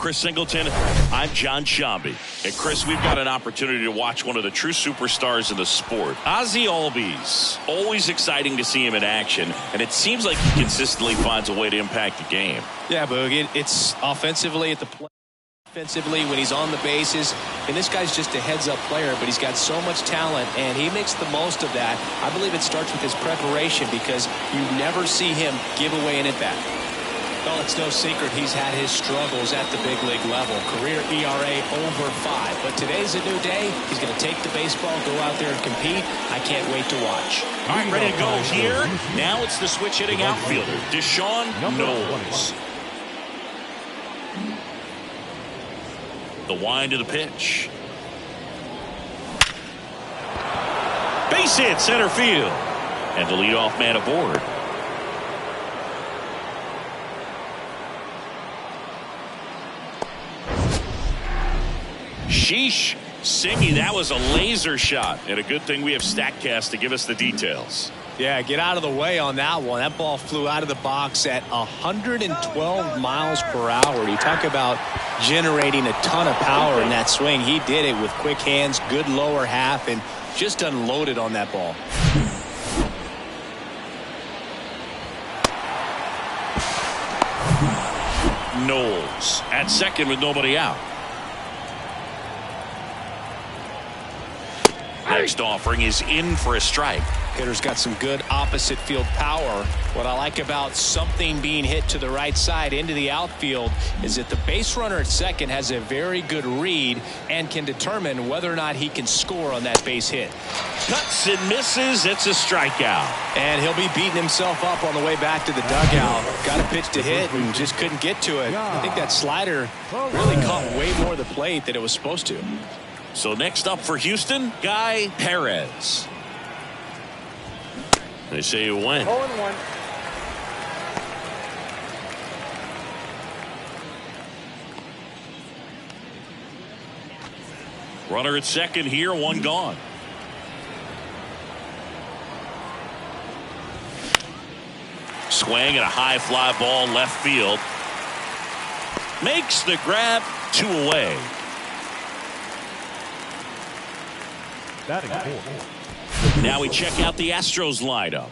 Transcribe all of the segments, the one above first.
Chris Singleton. I'm John Shambi. And Chris, we've got an opportunity to watch one of the true superstars in the sport. Ozzy Albies. Always exciting to see him in action, and it seems like he consistently finds a way to impact the game. Yeah, Boog, it's offensively at the play. Defensively when he's on the bases, and this guy's just a heads-up player, but he's got so much talent, and he makes the most of that. I believe it starts with his preparation, because you never see him give away an at-bat. Well, it's no secret he's had his struggles at the big league level. Career ERA over 5, but today's a new day. He's going to take the baseball, go out there and compete. I can't wait to watch. All right, ready to go here. Now it's the switch-hitting outfielder, Deshaun Knowles. The wind of the pitch. Base hit center field. And the leadoff man aboard. Sheesh. Singy, that was a laser shot. And a good thing we have StatCast to give us the details. Yeah, get out of the way on that one. That ball flew out of the box at 112 miles per hour. You talk about generating a ton of power in that swing. He did it with quick hands, good lower half, and just unloaded on that ball. Knowles at second with nobody out. Next offering is in for a strike. Hitter's got some good opposite field power. What I like about something being hit to the right side into the outfield is that the base runner at second has a very good read and can determine whether or not he can score on that base hit. Cuts and misses. It's a strikeout. And he'll be beating himself up on the way back to the dugout. Got a pitch to hit and just couldn't get to it. I think that slider really caught way more of the plate than it was supposed to. So next up for Houston, Guy Perez. They say you win. 0-1. Runner at second here, one gone. Swing and a high fly ball left field. Makes the grab, 2 away. Now we check out the Astros lineup.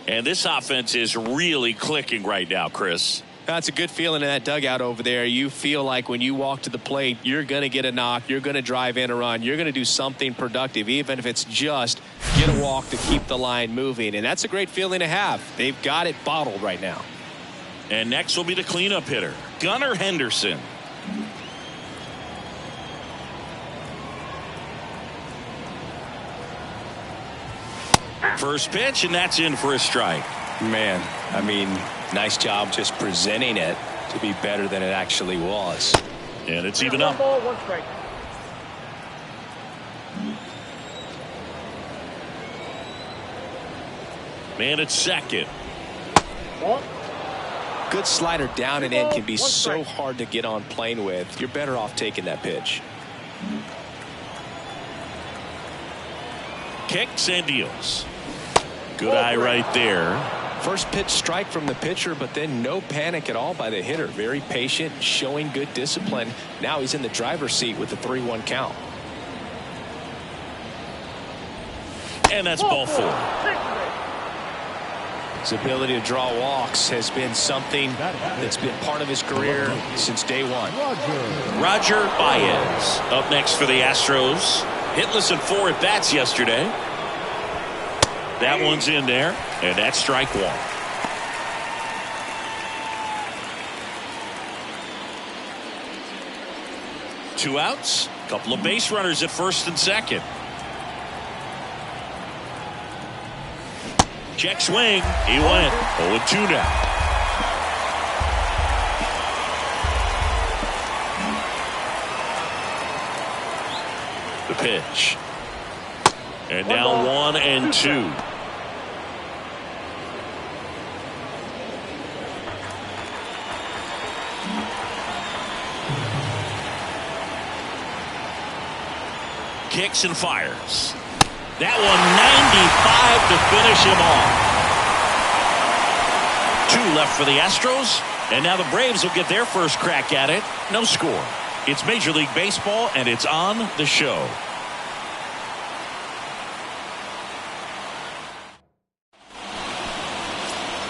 And this offense is really clicking right now, Chris. That's a good feeling in that dugout over there. You feel like when you walk to the plate, you're going to get a knock, you're going to drive in a run, you're going to do something productive, even if it's just get a walk to keep the line moving. And that's a great feeling to have. They've got it bottled right now. And next will be the cleanup hitter, Gunnar Henderson. First pitch, and that's in for a strike. Man, I mean, nice job just presenting it to be better than it actually was. And it's even up. 1 ball, 1 strike. Man at second. Ball. Good slider down and in can be so hard to get on plane with. You're better off taking that pitch. Kicks and deals. Good eye right there. First pitch strike from the pitcher, but then no panic at all by the hitter. Very patient, showing good discipline. Now he's in the driver's seat with the 3-1 count. And that's ball 4. His ability to draw walks has been something that's been part of his career since day one. Roger Baez up next for the Astros. Hitless in 4 at bats yesterday. That one's in there, and that's strike 1. Two outs, couple of base runners at first and second. Check swing, he went 0-2 now. The pitch. And now 1-2. Kicks and fires. That one 95 to finish him off. 2 left for the Astros. And now the Braves will get their first crack at it. No score. It's Major League Baseball, and it's on the show.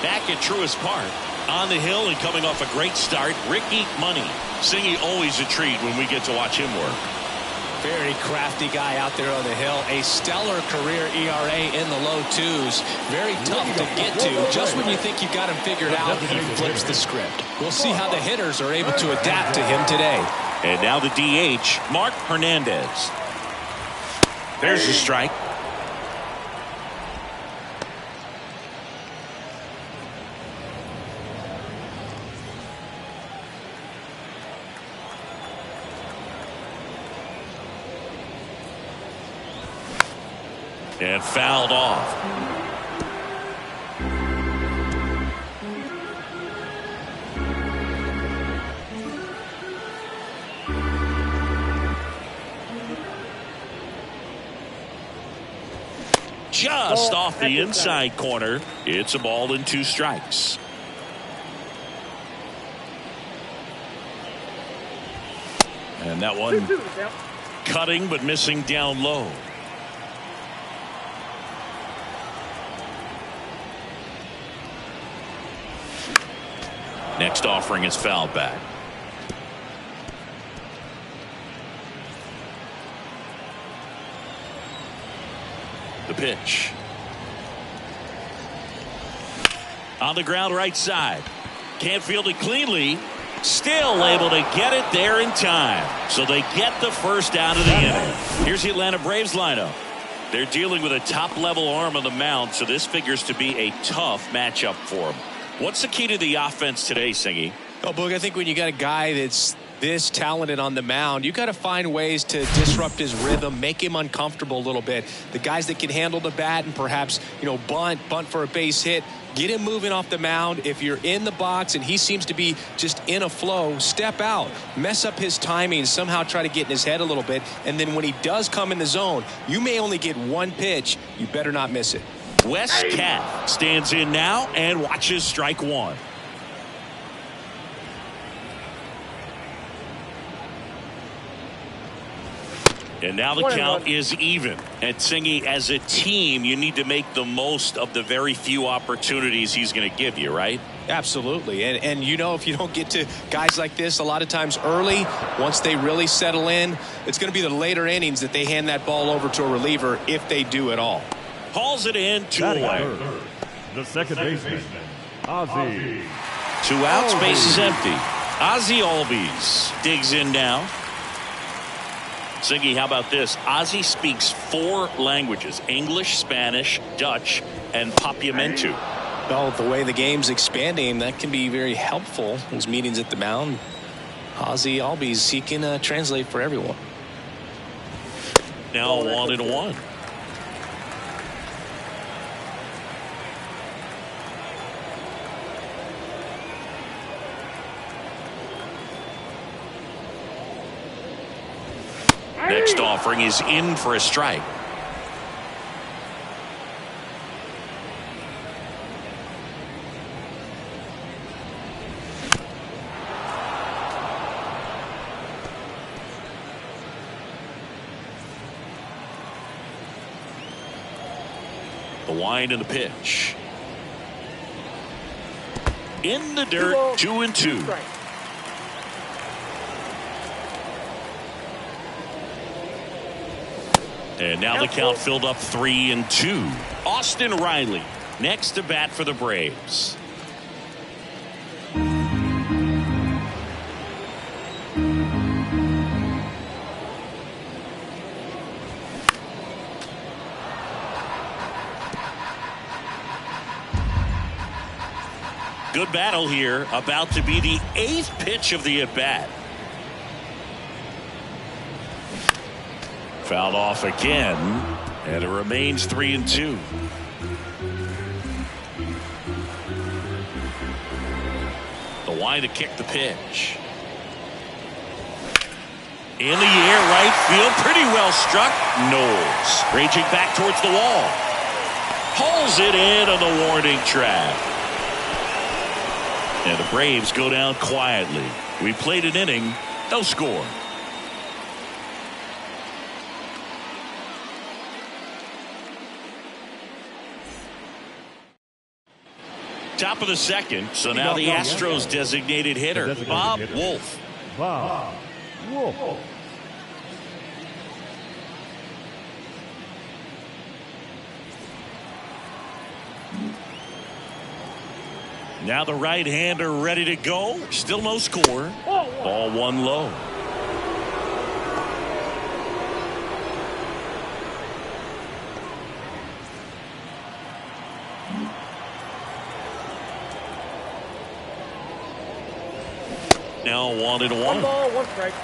Back at Truist Park. On the hill and coming off a great start, Ricky Money. Singy, always a treat when we get to watch him work. Very crafty guy out there on the hill. A stellar career ERA in the low twos. Very tough to get to. Just when you think you've got him figured out, he flips the script. We'll see how the hitters are able to adapt to him today. And now the DH, Mark Hernandez. There's a strike. And fouled off. Just off the inside corner. It's a ball and 2 strikes. And that one cutting but missing down low. Next offering is fouled back. The pitch. On the ground right side. Can't field it cleanly. Still able to get it there in time. So they get the first out of the inning. Here's the Atlanta Braves lineup. They're dealing with a top-level arm on the mound, so this figures to be a tough matchup for them. What's the key to the offense today, Singy? Oh, Boog, I think when you got a guy that's this talented on the mound, you got to find ways to disrupt his rhythm, make him uncomfortable a little bit. The guys that can handle the bat and perhaps, bunt for a base hit, get him moving off the mound. If you're in the box and he seems to be just in a flow, step out, mess up his timing, somehow try to get in his head a little bit. And then when he does come in the zone, you may only get one pitch. You better not miss it. Wes Cat stands in now and watches strike one. And now the count is even. And Singy, as a team, you need to make the most of the very few opportunities he's going to give you, right? Absolutely. And if you don't get to guys like this a lot of times early, once they really settle in, it's going to be the later innings that they hand that ball over to a reliever if they do at all. Hauls it in, 2 away. The second baseman, Ozzie. 2 outs, base is empty. Ozzie Albies digs in now. Singy, how about this? Ozzie speaks 4 languages: English, Spanish, Dutch, and Papiamentu. Well, the way the game's expanding, that can be very helpful. Those meetings at the mound. Ozzie Albies, he can translate for everyone. Now 1-1. Next offering is in for a strike. The wind and the pitch. In the dirt, 2-2. And now the count filled up 3-2. Austin Riley next to bat for the Braves. Good battle here. About to be the 8th pitch of the at-bat. Fouled off again, and it remains 3-2. The wind to kick the pitch. In the air, right field, pretty well struck. Knowles raging back towards the wall. Hauls it in on the warning track. And the Braves go down quietly. We played an inning, no score. Top of the second, so now the Astros designated hitter, Bob Wolf. Bob Wolf. Now the right-hander ready to go. Still no score. Ball one low. Now 1-1. One ball, one strike.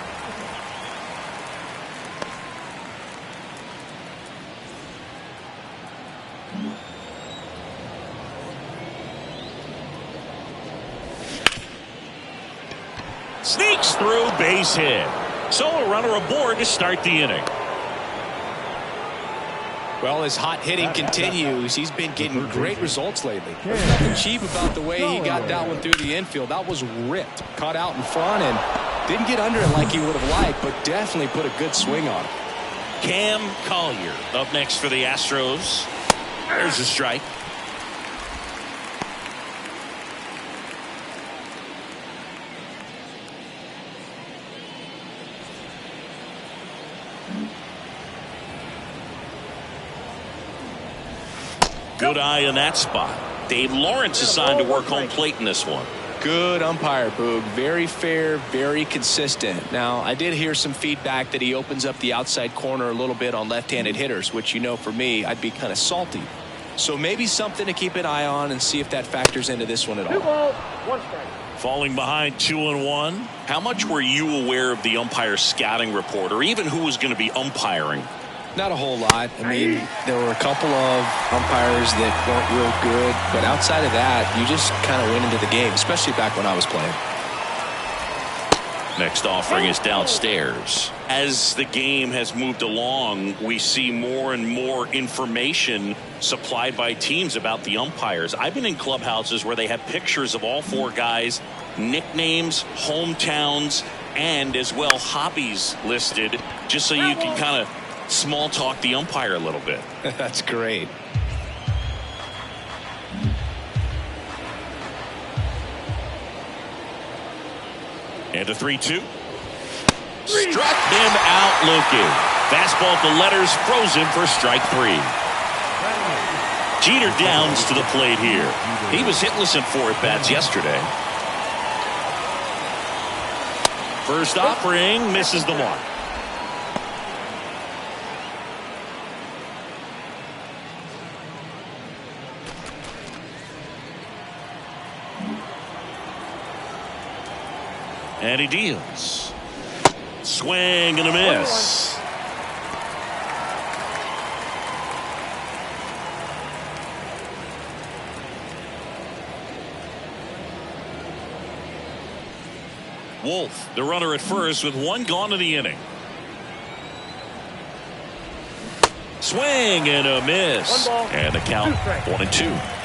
Sneaks through, base hit. So a runner aboard to start the inning. Well, as hot hitting continues, he's been getting great results lately. There's nothing cheap about the way he got that one through the infield. That was ripped. Caught out in front and didn't get under it like he would have liked, but definitely put a good swing on it. Cam Collier up next for the Astros. There's a strike. Good eye in that spot. Dave Lawrence assigned to work home plate in this one. Good umpire, Boog. Very fair, very consistent. Now, I did hear some feedback that he opens up the outside corner a little bit on left-handed hitters, which, you know, for me, I'd be kind of salty. So maybe something to keep an eye on and see if that factors into this one at all. 2 balls, 1 strike. Falling behind 2-1. How much were you aware of the umpire scouting report, or even who was going to be umpiring? Not a whole lot. I mean, there were a couple of umpires that weren't real good, but outside of that, you just kind of went into the game, especially back when I was playing. Next offering is downstairs. As the game has moved along, we see more and more information supplied by teams about the umpires. I've been in clubhouses where they have pictures of all 4 guys, nicknames, hometowns, and as well hobbies listed, just so you can kind of small talk the umpire a little bit. That's great. And a 3-2. Struck him out looking. Fastball at the letters, frozen for strike 3. Jeter Downs to the plate here. He was hitless in 4 at-bats yesterday. First offering misses the mark. And he deals. Swing and a miss. Wolf, the runner at first with 1 gone in the inning. Swing and a miss. 1 ball, and the count 1-2.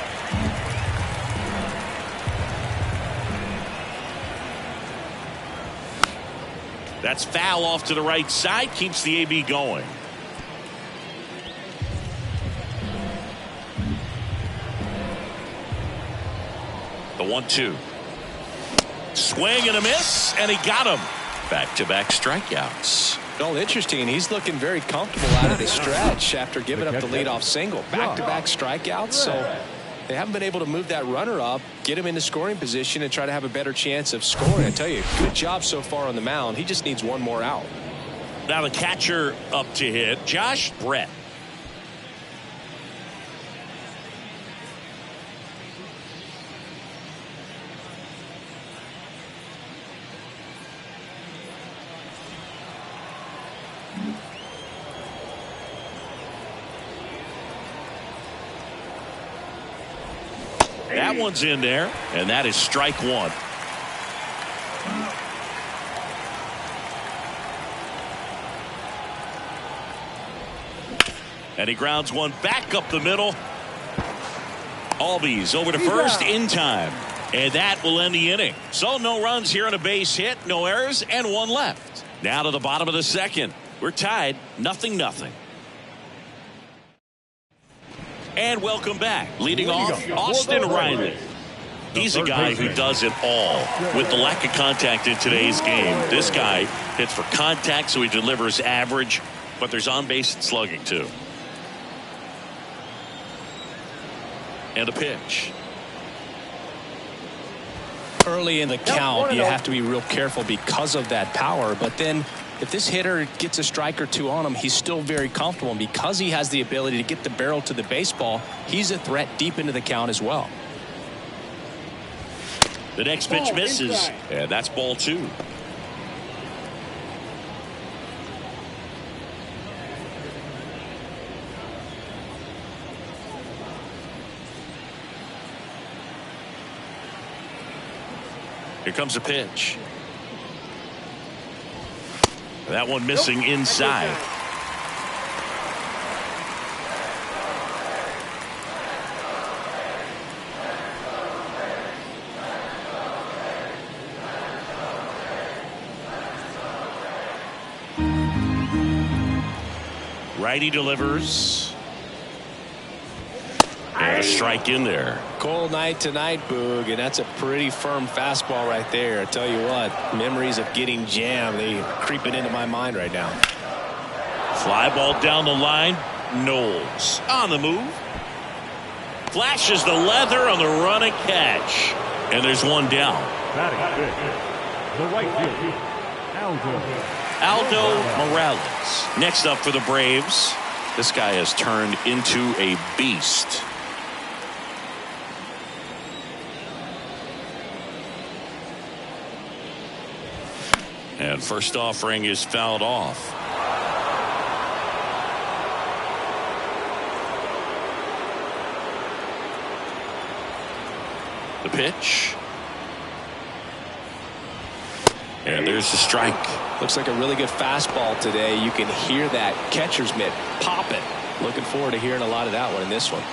That's foul off to the right side. Keeps the AB going. The 1-2. Swing and a miss, and he got him. Back-to-back strikeouts. Well, interesting. He's looking very comfortable out of the stretch after giving up the leadoff single. Back-to-back strikeouts, so they haven't been able to move that runner up, get him into scoring position, and try to have a better chance of scoring. I tell you, good job so far on the mound. He just needs 1 more out. Now the catcher up to hit, Josh Brett. That one's in there, and that is strike 1. And he grounds one back up the middle. Hou Vs over to first in time. And that will end the inning. So no runs here on a base hit, no errors, and one left. Now to the bottom of the second. We're tied 0-0. And welcome back. Leading off, Austin Riley. He's a guy who does it all. With the lack of contact in today's game, this guy hits for contact, so he delivers average, but there's on-base and slugging too. And a pitch. Early in the count, you have to be real careful because of that power, but then if this hitter gets a strike or two on him, he's still very comfortable, and because he has the ability to get the barrel to the baseball, he's a threat deep into the count as well. The next pitch misses, and that's ball 2. Here comes a pitch. That one missing inside. Righty delivers. And a strike in there. Cold night tonight, Boog, and that's a pretty firm fastball right there. I tell you what, memories of getting jammed, they are creeping into my mind right now. Fly ball down the line. Knowles on the move. Flashes the leather on the run and catch. And there's one down. Batting fifth, the right fielder, Aldo Morales. Next up for the Braves. This guy has turned into a beast. And first offering is fouled off. The pitch. And there's the strike. Looks like a really good fastball today. You can hear that catcher's mitt popping. Looking forward to hearing a lot of that one in this one.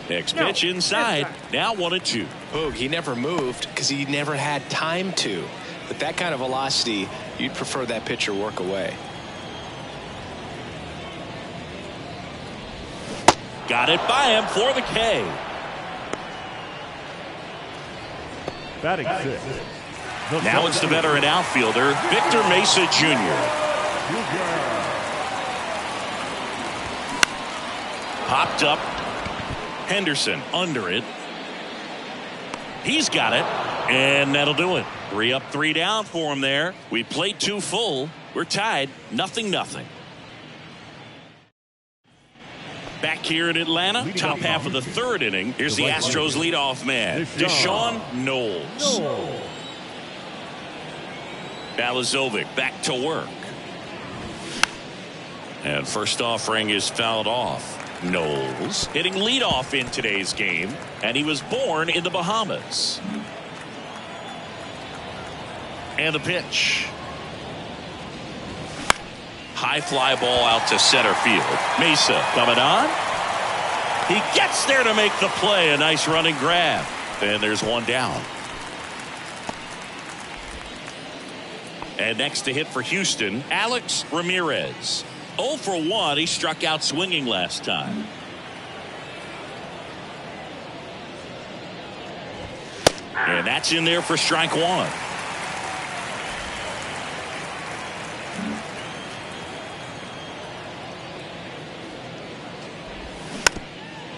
Next pitch inside. Now 1-2. Boog, he never moved because he never had time to. With that kind of velocity, you'd prefer that pitcher work away. Got it by him for the K. batting sixth. Now it's the veteran outfielder, Victor Mesa Jr. Popped up. Henderson under it. He's got it. And that'll do it. 3 up, 3 down for him there. We played 2 full. We're tied 0-0. Back here in Atlanta, top half of the 3rd inning. Here's the Astros leadoff man, Deshaun Knowles. Balazovic back to work. And first offering is fouled off. Knowles hitting leadoff in today's game, and he was born in the Bahamas. And the pitch. High fly ball out to center field. Mesa coming on. He gets there to make the play. A nice running grab. And there's one down. And next to hit for Houston, Alex Ramirez. 0 for 1. He struck out swinging last time. And that's in there for strike 1.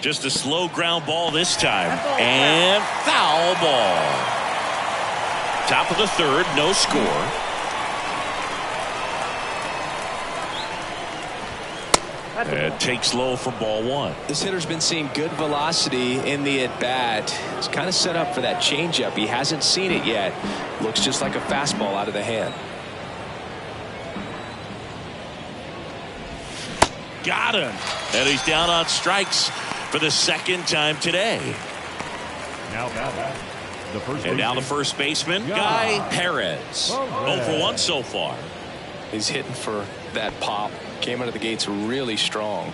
Just a slow ground ball this time. And foul ball. Top of the 3rd, no score. And takes low for ball 1. This hitter's been seeing good velocity in the at-bat. He's kind of set up for that changeup. He hasn't seen it yet. Looks just like a fastball out of the hand. Got him. And he's down on strikes for the 2nd time today. Now the first baseman, Guy Perez. 0 for 1 so far. He's hitting for that pop. Came out of the gates really strong.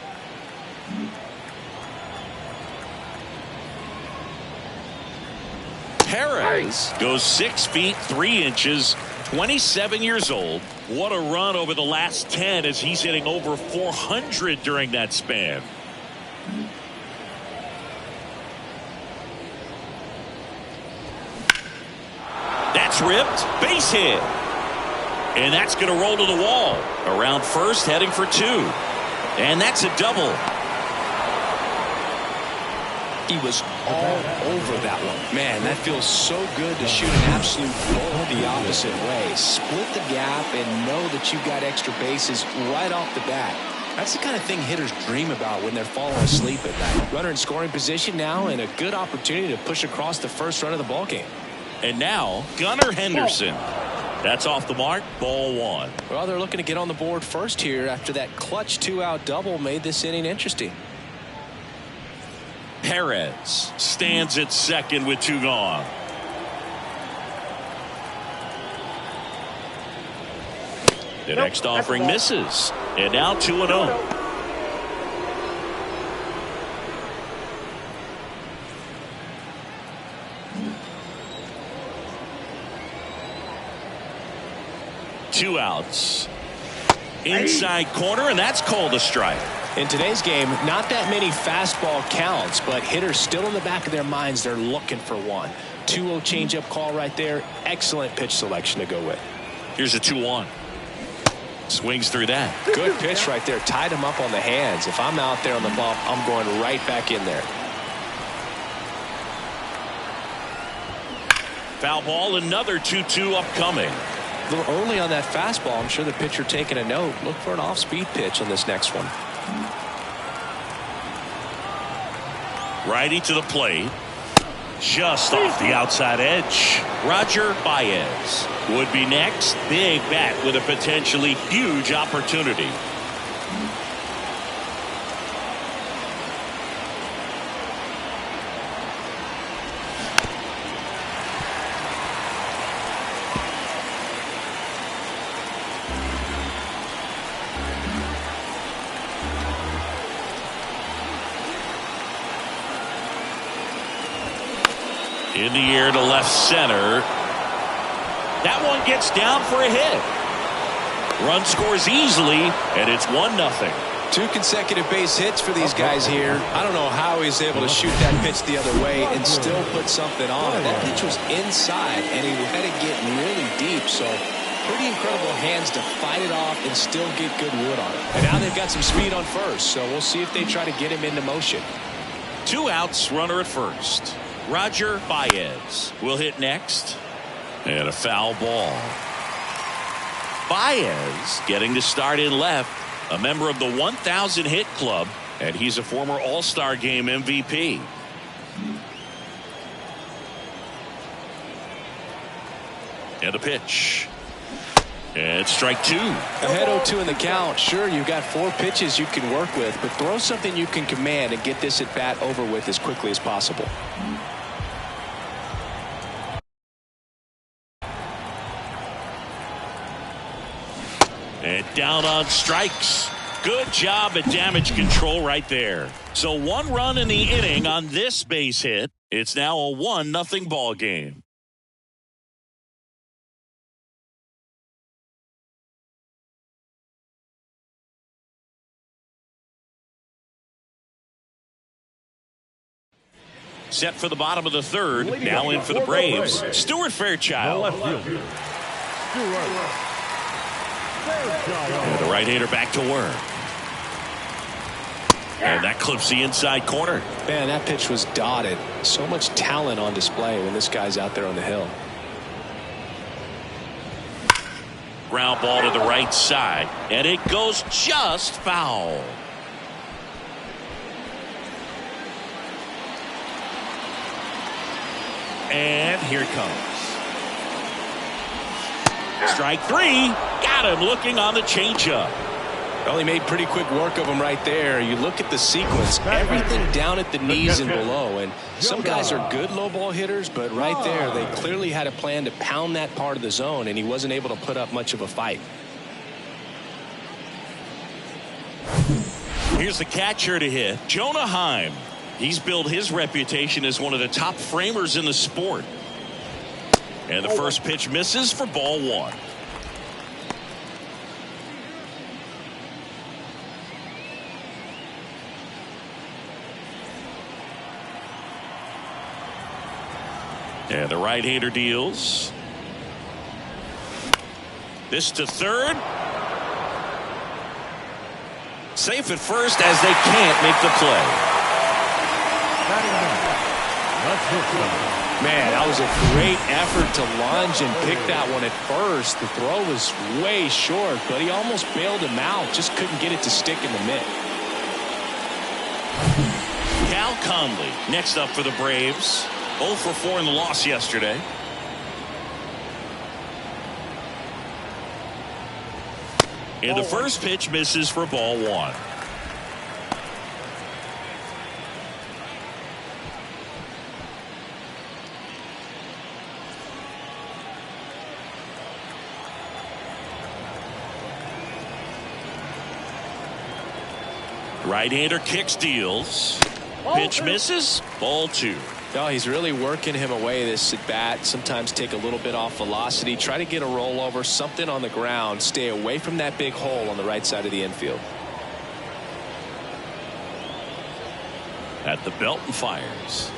Perez goes 6 feet 3 inches, 27 years old. What a run over the last 10 as he's hitting over 400 during that span. That's ripped. Base hit. And that's going to roll to the wall. Around first, heading for 2. And that's a double. He was all over that one. Man, that feels so good to shoot an absolute bolt the opposite way. Split the gap and know that you've got extra bases right off the bat. That's the kind of thing hitters dream about when they're falling asleep at night. Runner in scoring position now, and a good opportunity to push across the first run of the ballgame. And now, Gunnar Henderson. That's off the mark, ball 1. Well, they're looking to get on the board first here after that clutch 2-out double made this inning interesting. Perez stands at second with 2 gone. The next offering misses. And now 2-0. Two outs. Inside corner, and that's called a strike. In today's game, not that many fastball counts, but hitters still in the back of their minds, they're looking for one. 2-0 changeup call right there. Excellent pitch selection to go with. Here's a 2-1. Swings through that. Good pitch right there. Tied him up on the hands. If I'm out there on the bump, I'm going right back in there. Foul ball, another 2-2 upcoming. A little early on that fastball. I'm sure the pitcher taking a note. Look for an off-speed pitch on this next one. Righty to the plate. Just off the outside edge. Roger Baez would be next. Big bat with a potentially huge opportunity. In the air to left center. That one gets down for a hit. Run scores easily, and it's 1-0. 2 consecutive base hits for these guys here. I don't know how he's able to shoot that pitch the other way and still put something on it. That pitch was inside, and he had to get really deep, so pretty incredible hands to fight it off and still get good wood on it. And now they've got some speed on first, so we'll see if they try to get him into motion. 2 outs, runner at first. Roger Baez will hit next. And a foul ball. Baez getting to start in left. A member of the 1,000 hit club. And he's a former All-Star Game MVP. And a pitch. And strike 2. Ahead 0-2 in the count. Sure, you've got 4 pitches you can work with, but throw something you can command and get this at bat over with as quickly as possible. And down on strikes. Good job at damage control right there. So 1 run in the inning on this base hit. It's now a 1-0 ball game. Set for the bottom of the 3rd. Now in for the Braves, Stuart Fairchild. And the right-hander back to work. And that clips the inside corner. Man, that pitch was dotted. So much talent on display when this guy's out there on the hill. Ground ball to the right side. And it goes just foul. And here it comes. Strike 3. Got him looking on the changeup. Well, he made pretty quick work of him right there. You look at the sequence, everything down at the knees and below. And some guys are good low ball hitters, but right there, they clearly had a plan to pound that part of the zone, and he wasn't able to put up much of a fight. Here's the catcher to hit, Jonah Heim. He's built his reputation as one of the top framers in the sport. And the first pitch misses for ball one. And the right-hander deals. This to third. Safe at first as they can't make the play. Man, that was a great effort to lunge and pick that one at first. The throw was way short, but he almost bailed him out. Just couldn't get it to stick in the mitt. Cal Conley next up for the Braves. 0 for 4 in the loss yesterday. And the first pitch misses for ball one. Right-hander kicks, deals. Pitch misses. Ball two. No, he's really working him away this at bat. Sometimes take a little bit off velocity. Try to get a rollover, something on the ground. Stay away from that big hole on the right side of the infield. At the belt and fires.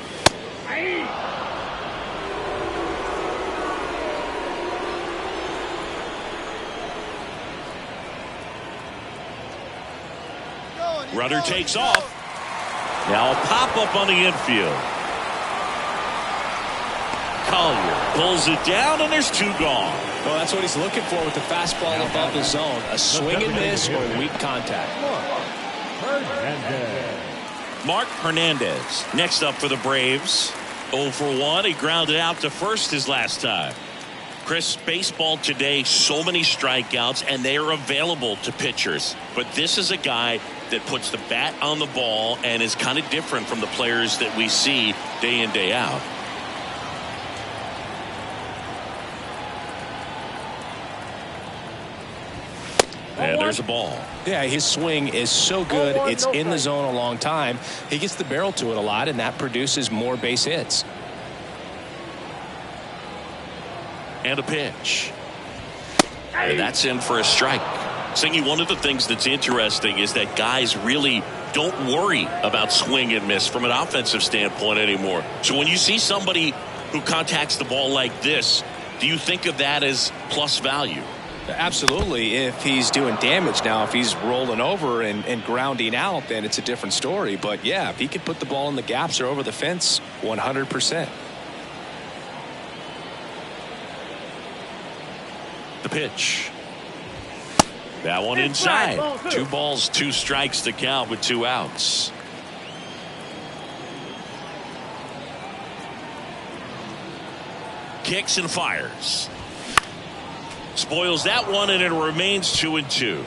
Runner takes off. Now a pop-up on the infield. Collier pulls it down, and there's two gone. Well, that's what he's looking for with the fastball above the zone. A swing and miss or weak contact. Mark Hernandez next up for the Braves. 0 for 1. He grounded out to first his last time. Chris, baseball today, so many strikeouts, and they are available to pitchers. But this is a guy that puts the bat on the ball and is kind of different from the players that we see day in, day out. And there's a ball. Yeah, his swing is so good. It's in the zone a long time. He gets the barrel to it a lot, and that produces more base hits. And a pitch. And that's in for a strike. Singy, one of the things that's interesting is that guys really don't worry about swing and miss from an offensive standpoint anymore. So when you see somebody who contacts the ball like this, do you think of that as plus value? Absolutely, if he's doing damage. Now, if he's rolling over and grounding out, then it's a different story. But, yeah, if he could put the ball in the gaps or over the fence, 100%. The pitch. That one inside. 2 balls, 2 strikes to count with 2 outs. Kicks and fires. Spoils that one, and it remains 2-2.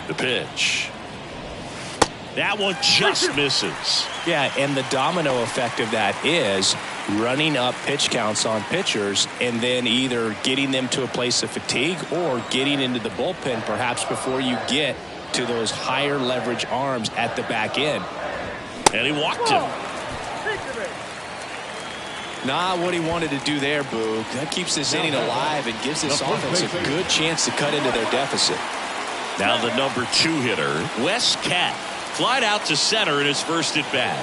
The pitch. That one just misses. Yeah, and the domino effect of that is running up pitch counts on pitchers and then either getting them to a place of fatigue or getting into the bullpen perhaps before you get to those higher leverage arms at the back end. And he walked him. Not what he wanted to do there, Boo. That keeps this inning alive and gives this offense a good chance to cut into their deficit. Now the number 2 hitter, Wes Cat, flied out to center in his first at bat.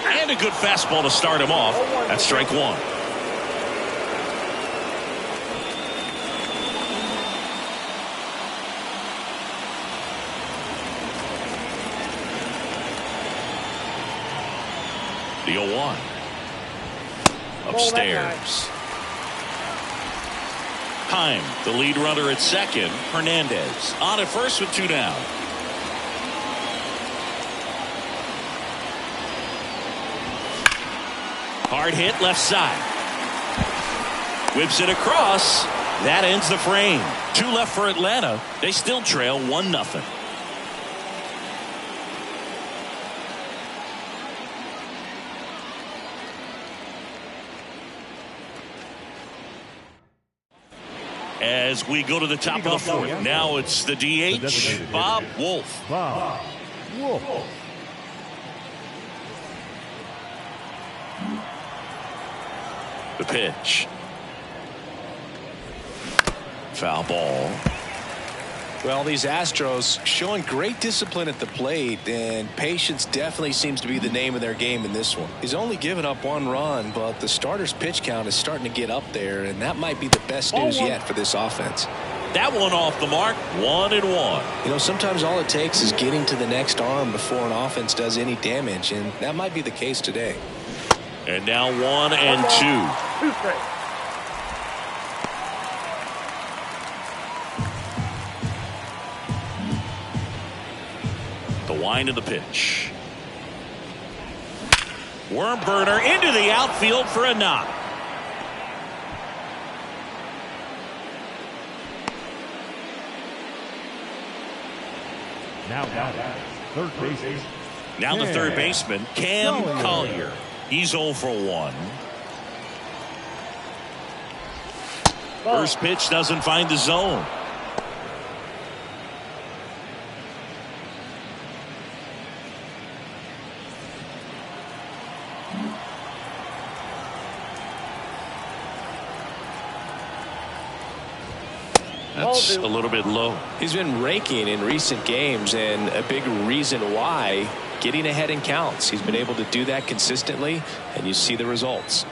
And a good fastball to start him off. That's strike 1. The 0-1. Upstairs. Heim, the lead runner at second. Hernandez on at first with 2 down. Hard hit left side. Whips it across. That ends the frame. 2 left for Atlanta. They still trail 1-0. As we go to the top of the fourth. Now it's the DH, Bob Wolf. Bob Wolf. The pitch. Foul ball. Well, these Astros showing great discipline at the plate, and patience definitely seems to be the name of their game in this one. He's only given up 1 run, but the starter's pitch count is starting to get up there, and that might be the best news yet for this offense. That one off the mark, 1-1. You know, sometimes all it takes is getting to the next arm before an offense does any damage, and that might be the case today. And now 1-2. 2 strikes. The wind of the pitch. Worm burner into the outfield for a knock. Now third baseman. Now the third baseman, Cam Collier. He's 0 for 1. First pitch doesn't find the zone. That's a little bit low. He's been raking in recent games, and a big reason why, getting ahead in counts. He's been able to do that consistently, and you see the results.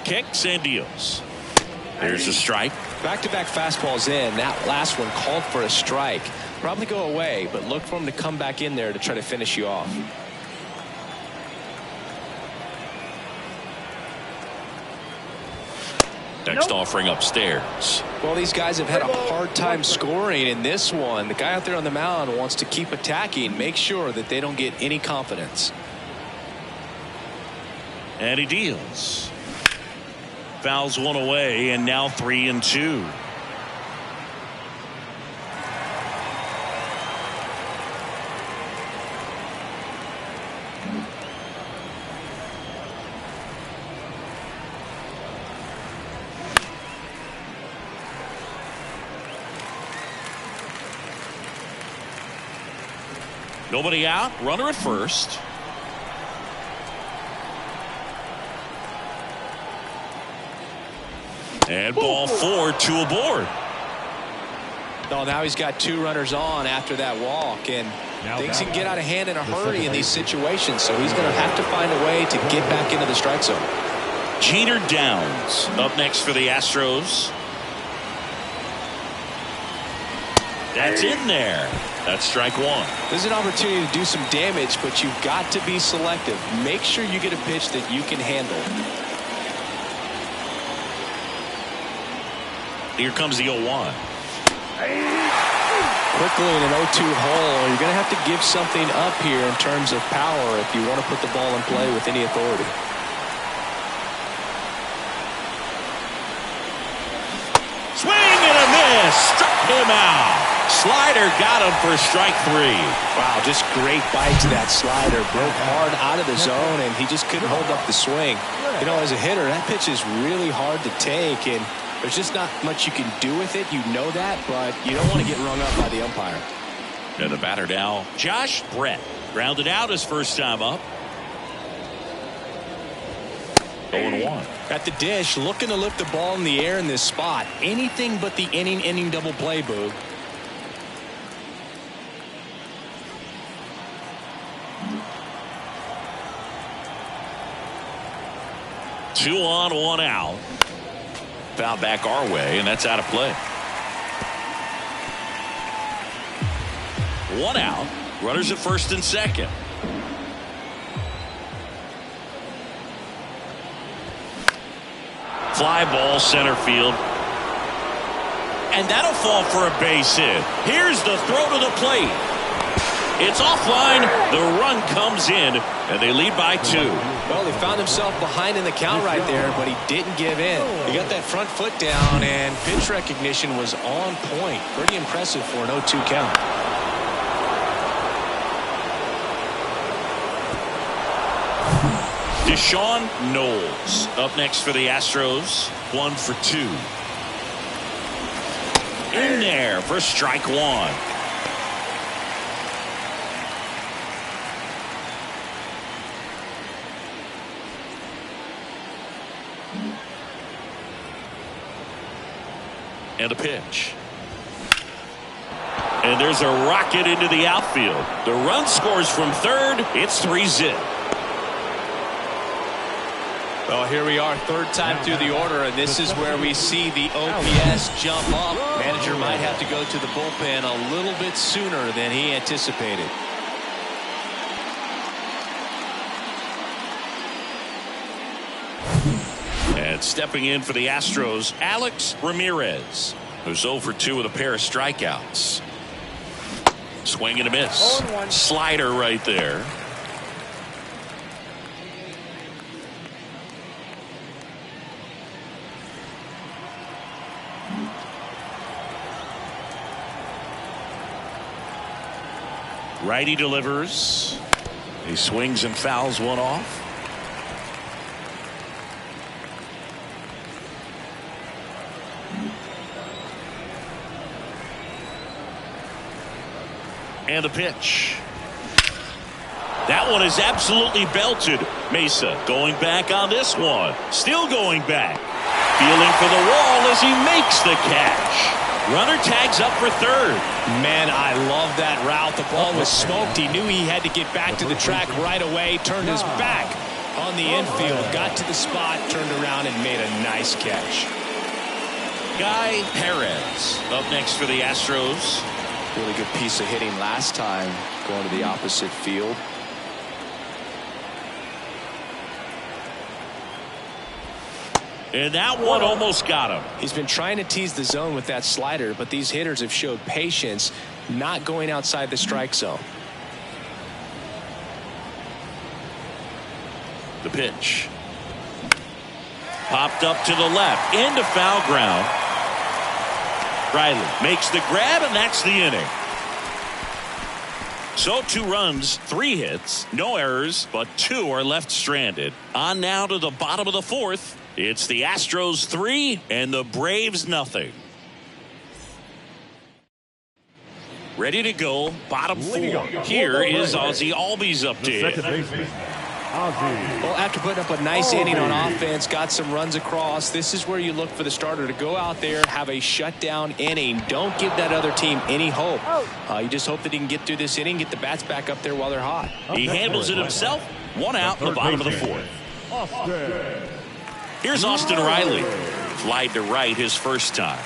Kicks and deals. There's a strike. Back-to-back fastballs in. That last one called for a strike. Probably go away, but look for him to come back in there to try to finish you off. Next offering upstairs. Well, these guys have had a hard time scoring in this one. The guy out there on the mound wants to keep attacking, make sure that they don't get any confidence. And he deals. Fouls one away, and now 3-2. Nobody out. Runner at first. And ball 4, 2 aboard. No, now he's got 2 runners on after that walk, and things can get out of hand in a hurry in these situations, so he's going to have to find a way to get back into the strike zone. Jeter Downs up next for the Astros. That's in there. That's strike 1. There's an opportunity to do some damage, but you've got to be selective. Make sure you get a pitch that you can handle. Here comes the 0-1. Quickly in an 0-2 hole, you're going to have to give something up here in terms of power if you want to put the ball in play with any authority. Swing and a miss. Struck him out. Slider got him for strike 3. Wow, just great bite to that slider. Broke hard out of the zone, and he just couldn't hold up the swing. You know, as a hitter, that pitch is really hard to take, and there's just not much you can do with it. You know that, but you don't want to get rung up by the umpire. And the batter now, Josh Brett. Grounded out his first time up. 0-1. At the dish, looking to lift the ball in the air in this spot. Anything but the inning double play, Boog. Two on, 1 out. Foul back our way, and that's out of play. 1 out. Runners at first and second. Fly ball center field. And that'll fall for a base hit. Here's the throw to the plate. It's offline. The run comes in, and they lead by 2. Well, he found himself behind in the count right there, but he didn't give in. He got that front foot down, and pitch recognition was on point. Pretty impressive for an 0-2 count. Deshaun Knowles up next for the Astros. 1 for 2. in there for strike one. And a pitch. And there's a rocket into the outfield. The run scores from third. It's 3-zip. Well, here we are, third time through the order, and this is where we see the OPS jump up. Manager might have to go to the bullpen a little bit sooner than he anticipated. And stepping in for the Astros, Alex Ramirez, who's 0 for 2 with a pair of strikeouts. Swing and a miss. Slider right there. Righty delivers. He swings and fouls one off. And a pitch. That one is absolutely belted. Mesa going back on this one. Still going back. Feeling for the wall as he makes the catch. Runner tags up for third. Man, I love that route. The ball was smoked. He knew he had to get back to the track right away. Turned his back on the infield. Got to the spot, turned around, and made a nice catch. Guy Perez up next for the Astros. Really good piece of hitting last time, going to the opposite field. And that one almost got him. He's been trying to tease the zone with that slider, but these hitters have showed patience, not going outside the strike zone. The pitch. Popped up to the left, into foul ground. Riley makes the grab, and that's the inning. So 2 runs, 3 hits, no errors, but 2 are left stranded. On now to the bottom of the 4th. It's the Astros 3 and the Braves nothing. Ready to go, bottom 4. Here is Ozzie Albies up to hit. Well, after putting up a nice inning on offense, got some runs across, this is where you look for the starter to go out there, have a shutdown inning. Don't give that other team any hope. You just hope that he can get through this inning, get the bats back up there while they're hot. He handles it himself. 1 out in the bottom of the 4th. Here's Austin Riley. Flied to right his first time.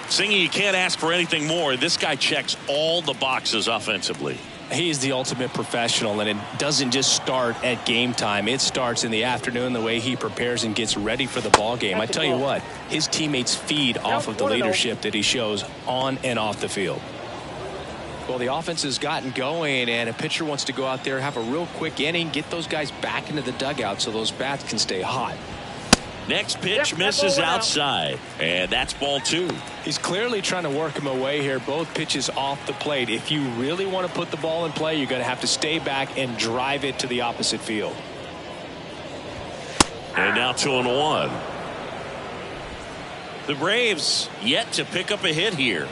Singy, you can't ask for anything more. This guy checks all the boxes offensively. He is the ultimate professional, and it doesn't just start at game time. It starts in the afternoon, the way he prepares and gets ready for the ball game. I tell you what, his teammates feed off of the leadership that he shows on and off the field. Well, the offense has gotten going, and a pitcher wants to go out there, have a real quick inning, get those guys back into the dugout so those bats can stay hot. Next pitch misses outside, and that's ball 2. He's clearly trying to work him away here. Both pitches off the plate. If you really want to put the ball in play, you're going to have to stay back and drive it to the opposite field. And now 2-1. The Braves yet to pick up a hit here.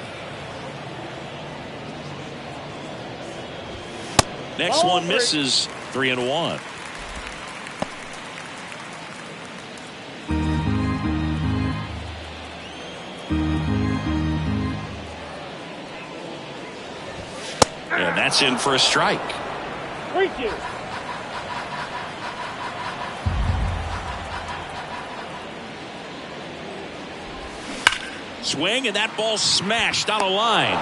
Next one misses. 3-1. And that's in for a strike. Thank you. Swing, and that ball smashed on a line.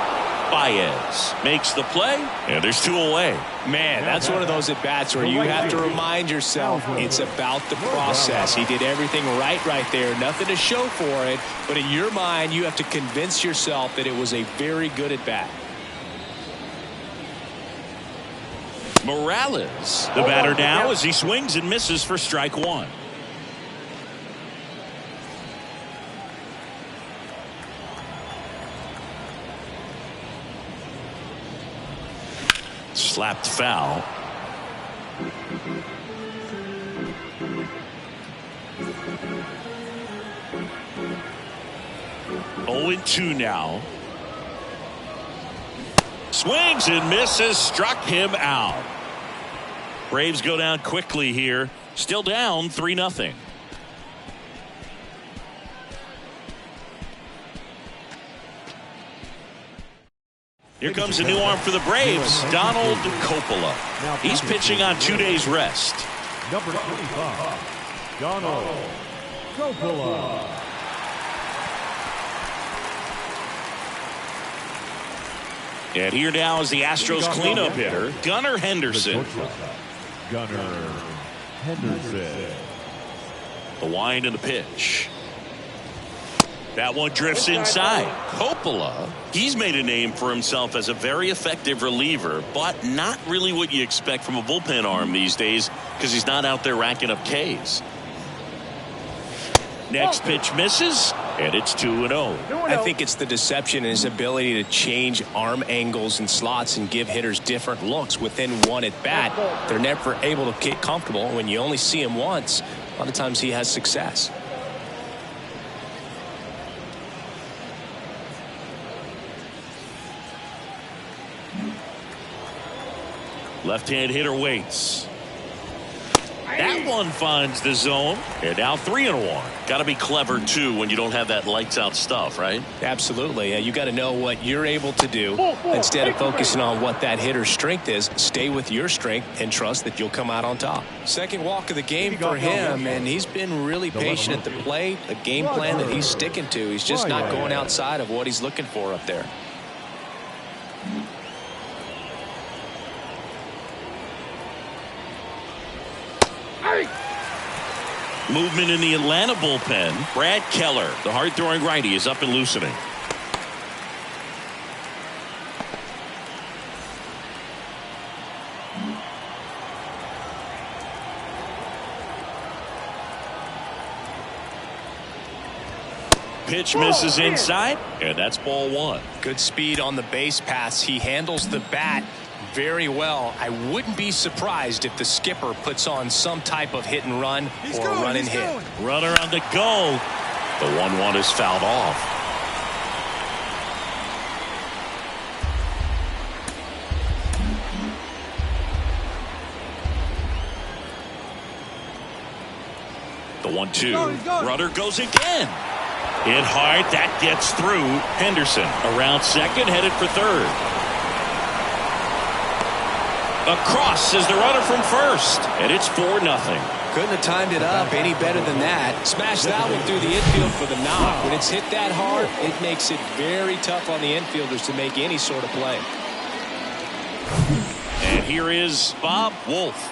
Baez makes the play, and there's 2 away. Man, that's one of those at-bats where you have to remind yourself it's about the process. He did everything right there. Nothing to show for it, but in your mind, you have to convince yourself that it was a very good at-bat. Morales, the batter now, as he swings and misses for strike 1. Slapped foul. Oh, 0-2 now. Swings and misses, struck him out. Braves go down quickly here. Still down 3-0. Here comes a new arm for the Braves, Donald Coppola. He's pitching on 2 days rest. Number 25, Donald Coppola. And here now is the Astros cleanup hitter, Gunnar Henderson. Gunnar Henderson. The wind and the pitch. That one drifts inside. Coppola, he's made a name for himself as a very effective reliever, but not really what you expect from a bullpen arm these days because he's not out there racking up Ks. Next pitch misses, and it's 2-0. I think it's the deception in his ability to change arm angles and slots and give hitters different looks within one at bat. They're never able to get comfortable. When you only see him once, a lot of times he has success. Left-hand hitter waits. That one finds the zone. And now 3-1. Got to be clever, too, when you don't have that lights-out stuff, right? Absolutely. You got to know what you're able to do. Instead of focusing on what that hitter's strength is, stay with your strength and trust that you'll come out on top. Second walk of the game for him, and he's been really patient at the plate. A game plan that he's sticking to. He's just not going outside of what he's looking for up there. Movement in the Atlanta bullpen. Brad Keller, the hard-throwing righty, is up and loosening. Pitch misses inside, and that's ball one. Good speed on the base pass. He handles the bat very well. I wouldn't be surprised if the skipper puts on some type of hit and run or run and hit. Runner on the go. The 1-1 is fouled off. The 1-2. Runner goes again. Hit hard. That gets through. Henderson around second, headed for third. Across is the runner from first, and it's 4-0. Couldn't have timed it up any better than that. Smash that one through the infield for the knock. When it's hit that hard, it makes it very tough on the infielders to make any sort of play. And here is Bob Wolf.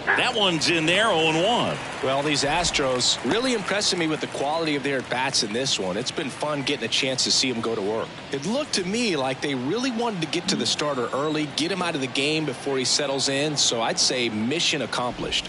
That one's in there, 0-1. Well, these Astros really impressing me with the quality of their at-bats in this one. It's been fun getting a chance to see them go to work. It looked to me like they really wanted to get to the starter early, get him out of the game before he settles in, so I'd say mission accomplished.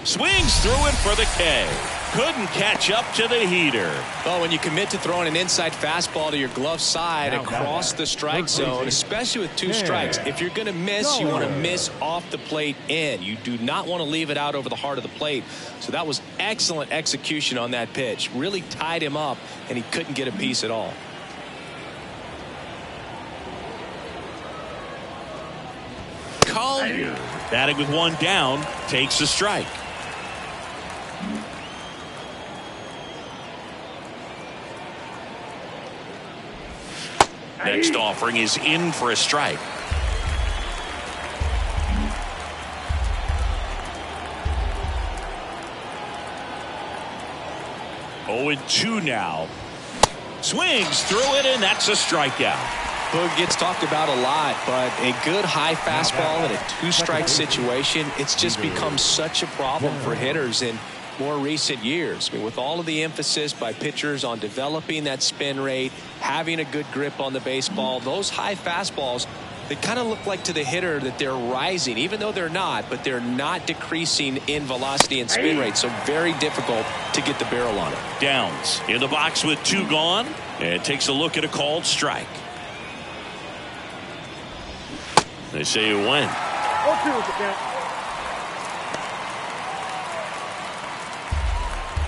Swings through it for the K. Couldn't catch up to the heater. Well, when you commit to throwing an inside fastball to your glove side across the strike zone, especially with two strikes, if you're going to miss, you want to miss off the plate in. You do not want to leave it out over the heart of the plate. So that was excellent execution on that pitch. Really tied him up, and he couldn't get a piece at all. Collier, batting with one down, takes a strike. Next offering is in for a strike. Oh, 0-2 now. Swings through it, and that's a strikeout. Boog gets talked about a lot, but a good high fastball in a two-strike situation, it's just become such a problem for hitters in more recent years. I mean, with all of the emphasis by pitchers on developing that spin rate, having a good grip on the baseball, those high fastballs They kind of look like to the hitter that they're rising, even though they're not, but they're not decreasing in velocity and spin rate, so very difficult to get the barrel on it. Downs in the box with 2 gone, and takes a look at a called strike. They say you win. 0-2 is the count.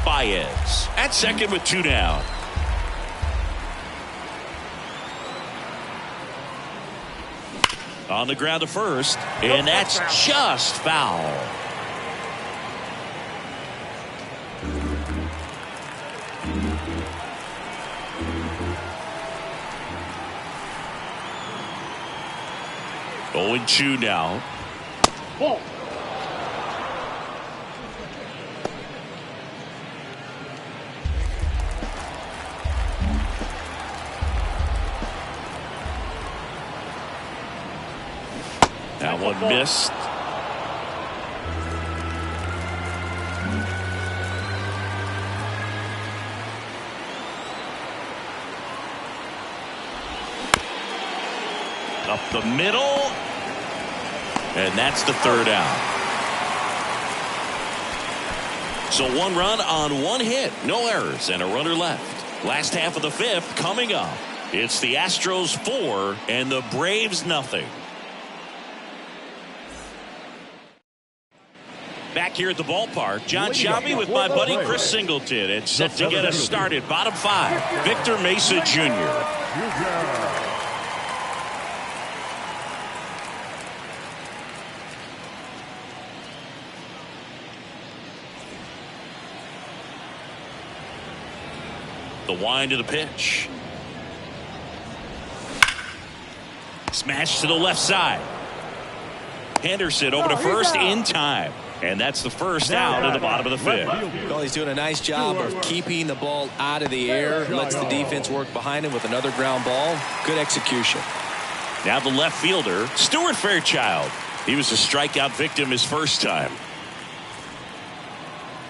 Baez at second with 2 down. On the ground to first, and that's just foul. Going 2 now. Ball. That one missed. Up the middle. And that's the 3rd out. So 1 run on 1 hit. No errors and a runner left. Last half of the 5th coming up. It's the Astros 4 and the Braves nothing. Back here at the ballpark, John Shabby with my buddy Chris Singleton. It's set to get us started. Bottom 5, Victor Mesa Jr. The wind of the pitch. Smash to the left side. Henderson over to first in time. And that's the 1st out in the bottom of the 5th. Well, he's doing a nice job of keeping the ball out of the air. Lets the defense work behind him with another ground ball. Good execution. Now the left fielder, Stuart Fairchild. He was a strikeout victim his first time.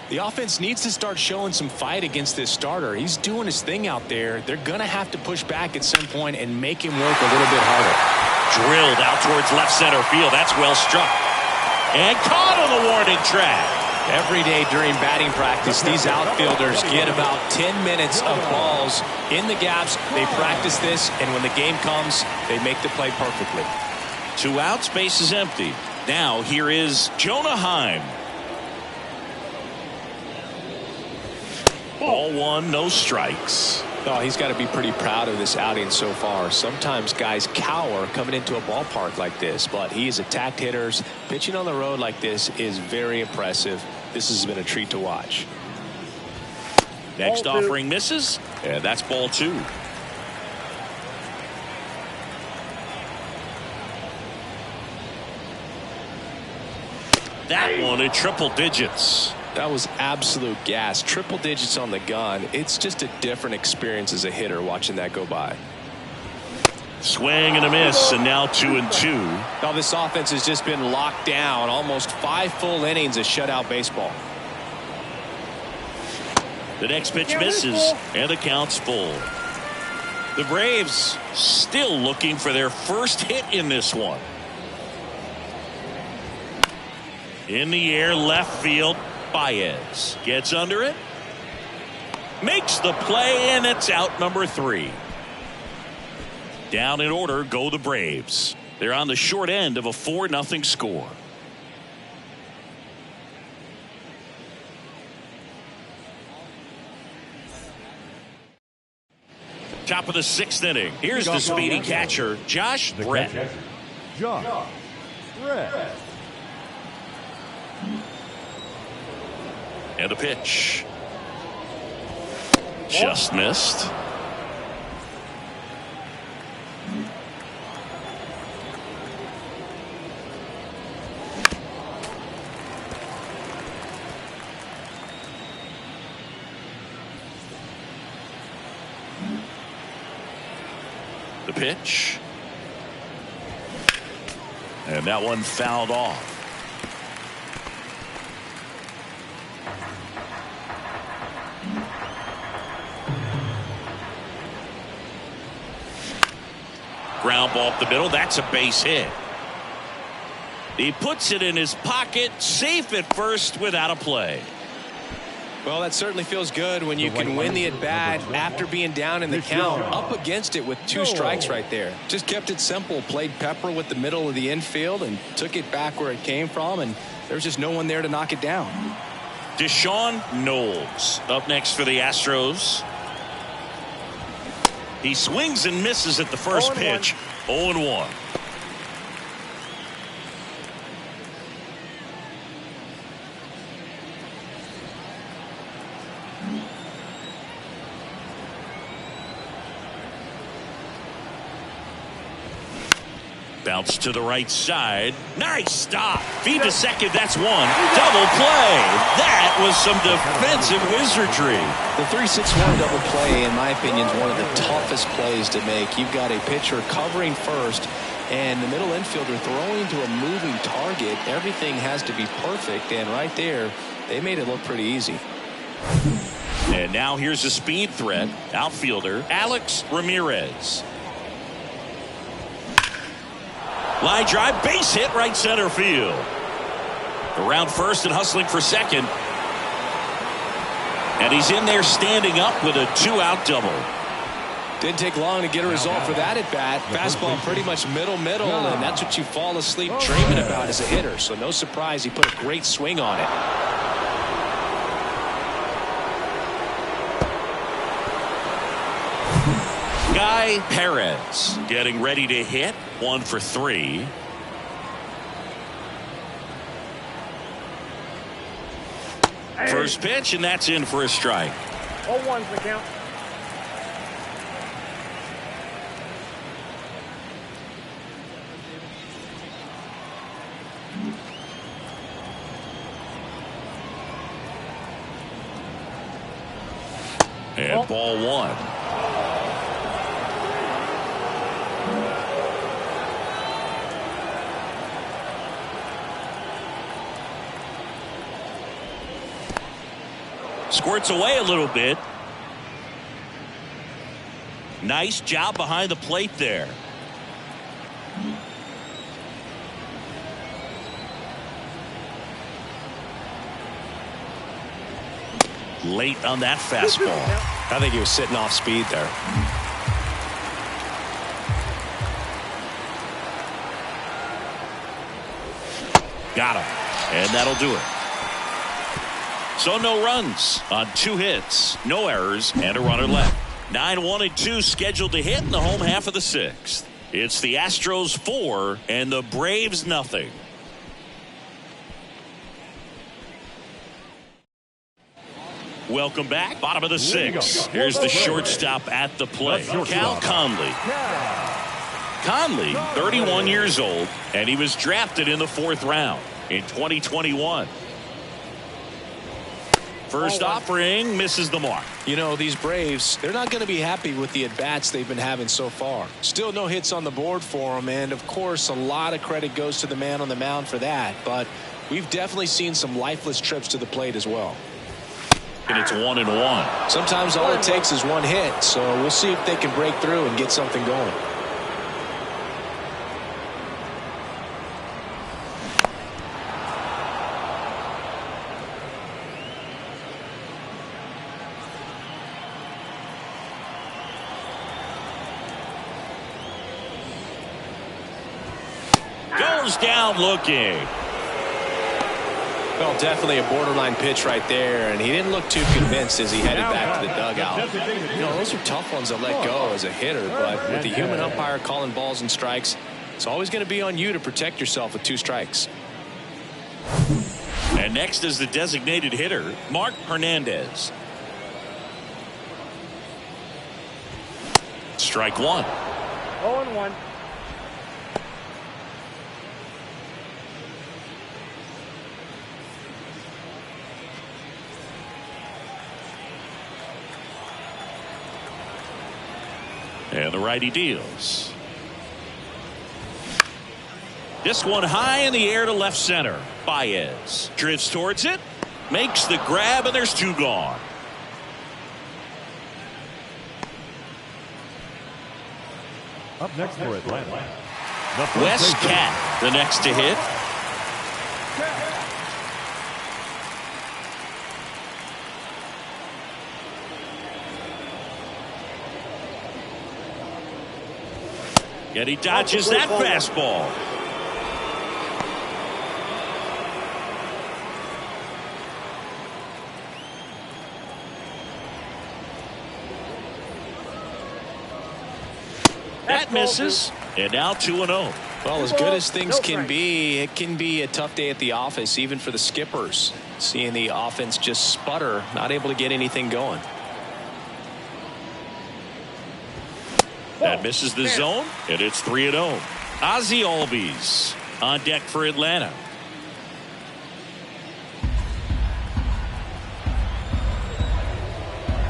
The offense needs to start showing some fight against this starter. He's doing his thing out there. They're going to have to push back at some point and make him work a little bit harder. Drilled out towards left center field. That's well struck. And caught on the warning track. Every day during batting practice, these outfielders get about 10 minutes of balls in the gaps. They practice this, and when the game comes, they make the play perfectly. 2 outs, base is empty. Now here is Jonah Heim. Ball 1, no strikes. Oh, he's got to be pretty proud of this outing so far. Sometimes guys cower coming into a ballpark like this, but he's attacked hitters. Pitching on the road like this is very impressive. This has been a treat to watch. Next offering misses, and that's ball 2. That one in triple digits. That was absolute gas. Triple digits on the gun. It's just a different experience as a hitter watching that go by. Swing and a miss, and now 2-2. Now this offense has just been locked down. Almost 5 full innings of shutout baseball. The next pitch misses, and the count's full. The Braves still looking for their first hit in this one. In the air, left field. Baez gets under it, makes the play, and it's out number 3. Down in order go the Braves. They're on the short end of a 4-0 score. Top of the 6th inning. Here's the speedy catcher, Josh Brett. Josh Brett. And a pitch. Just missed. The pitch. And that one fouled off. ground ball up the middle. That's a base hit. He puts it in his pocket, safe at first without a play. Well, that certainly feels good when you can win the at-bat after being down in the count, up against it with 2 strikes right there. Just kept it simple, played pepper with the middle of the infield and took it back where it came from, and there's just no one there to knock it down. Deshaun Knowles up next for the Astros. He swings and misses at the first pitch. 0-1. Bounce to the right side. Nice stop. Feed to second. That's one. Double play. That was some defensive wizardry. The 3-6-1 double play, in my opinion, is one of the toughest plays to make. You've got a pitcher covering first and the middle infielder throwing to a moving target. Everything has to be perfect, and right there, they made it look pretty easy. And now here's a speed threat. Outfielder Alex Ramirez. Line drive, base hit, right center field. Around first and hustling for second. And he's in there standing up with a 2-out double. Didn't take long to get a result for that at bat. Fastball pretty much middle, and that's what you fall asleep dreaming about as a hitter. So no surprise he put a great swing on it. Guy Perez getting ready to hit. 1 for 3. First pitch, and that's in for a strike. 0-1's the count. And ball 1. Squirts away a little bit. Nice job behind the plate there. Late on that fastball. I think he was sitting off speed there. Got him. And that'll do it. So no runs on 2 hits, no errors, and a runner left. 9-1-2 scheduled to hit in the home half of the 6th. It's the Astros 4 and the Braves nothing. Welcome back. Bottom of the 6th. Here's the shortstop at the plate, Cal Conley. Conley, 31 years old, and he was drafted in the 4th round in 2021. First offering misses the mark. You know, these Braves, they're not going to be happy with the at-bats they've been having so far. Still no hits on the board for them, and of course a lot of credit goes to the man on the mound for that, but we've definitely seen some lifeless trips to the plate as well. And it's 1-1. Sometimes all it takes is one hit, so we'll see if they can break through and get something going. Goes down looking. Well, definitely a borderline pitch right there, and he didn't look too convinced as he headed back to the dugout. You know, those are tough ones to let go as a hitter, but with the human umpire calling balls and strikes, it's always going to be on you to protect yourself with 2 strikes. And next is the designated hitter, Mark Hernandez. Strike 1. 0-1. And the righty deals. This one high in the air to left center. Baez drifts towards it, makes the grab, and there's 2 gone. Up next for Atlanta, Wes Cat, the next to hit. And he dodges that fastball. That misses. And now 2-0. Well, as good as things can be, it can be a tough day at the office, even for the skippers. Seeing the offense just sputter, not able to get anything going. That misses the zone, and it's 3-0. Ozzie Albies on deck for Atlanta.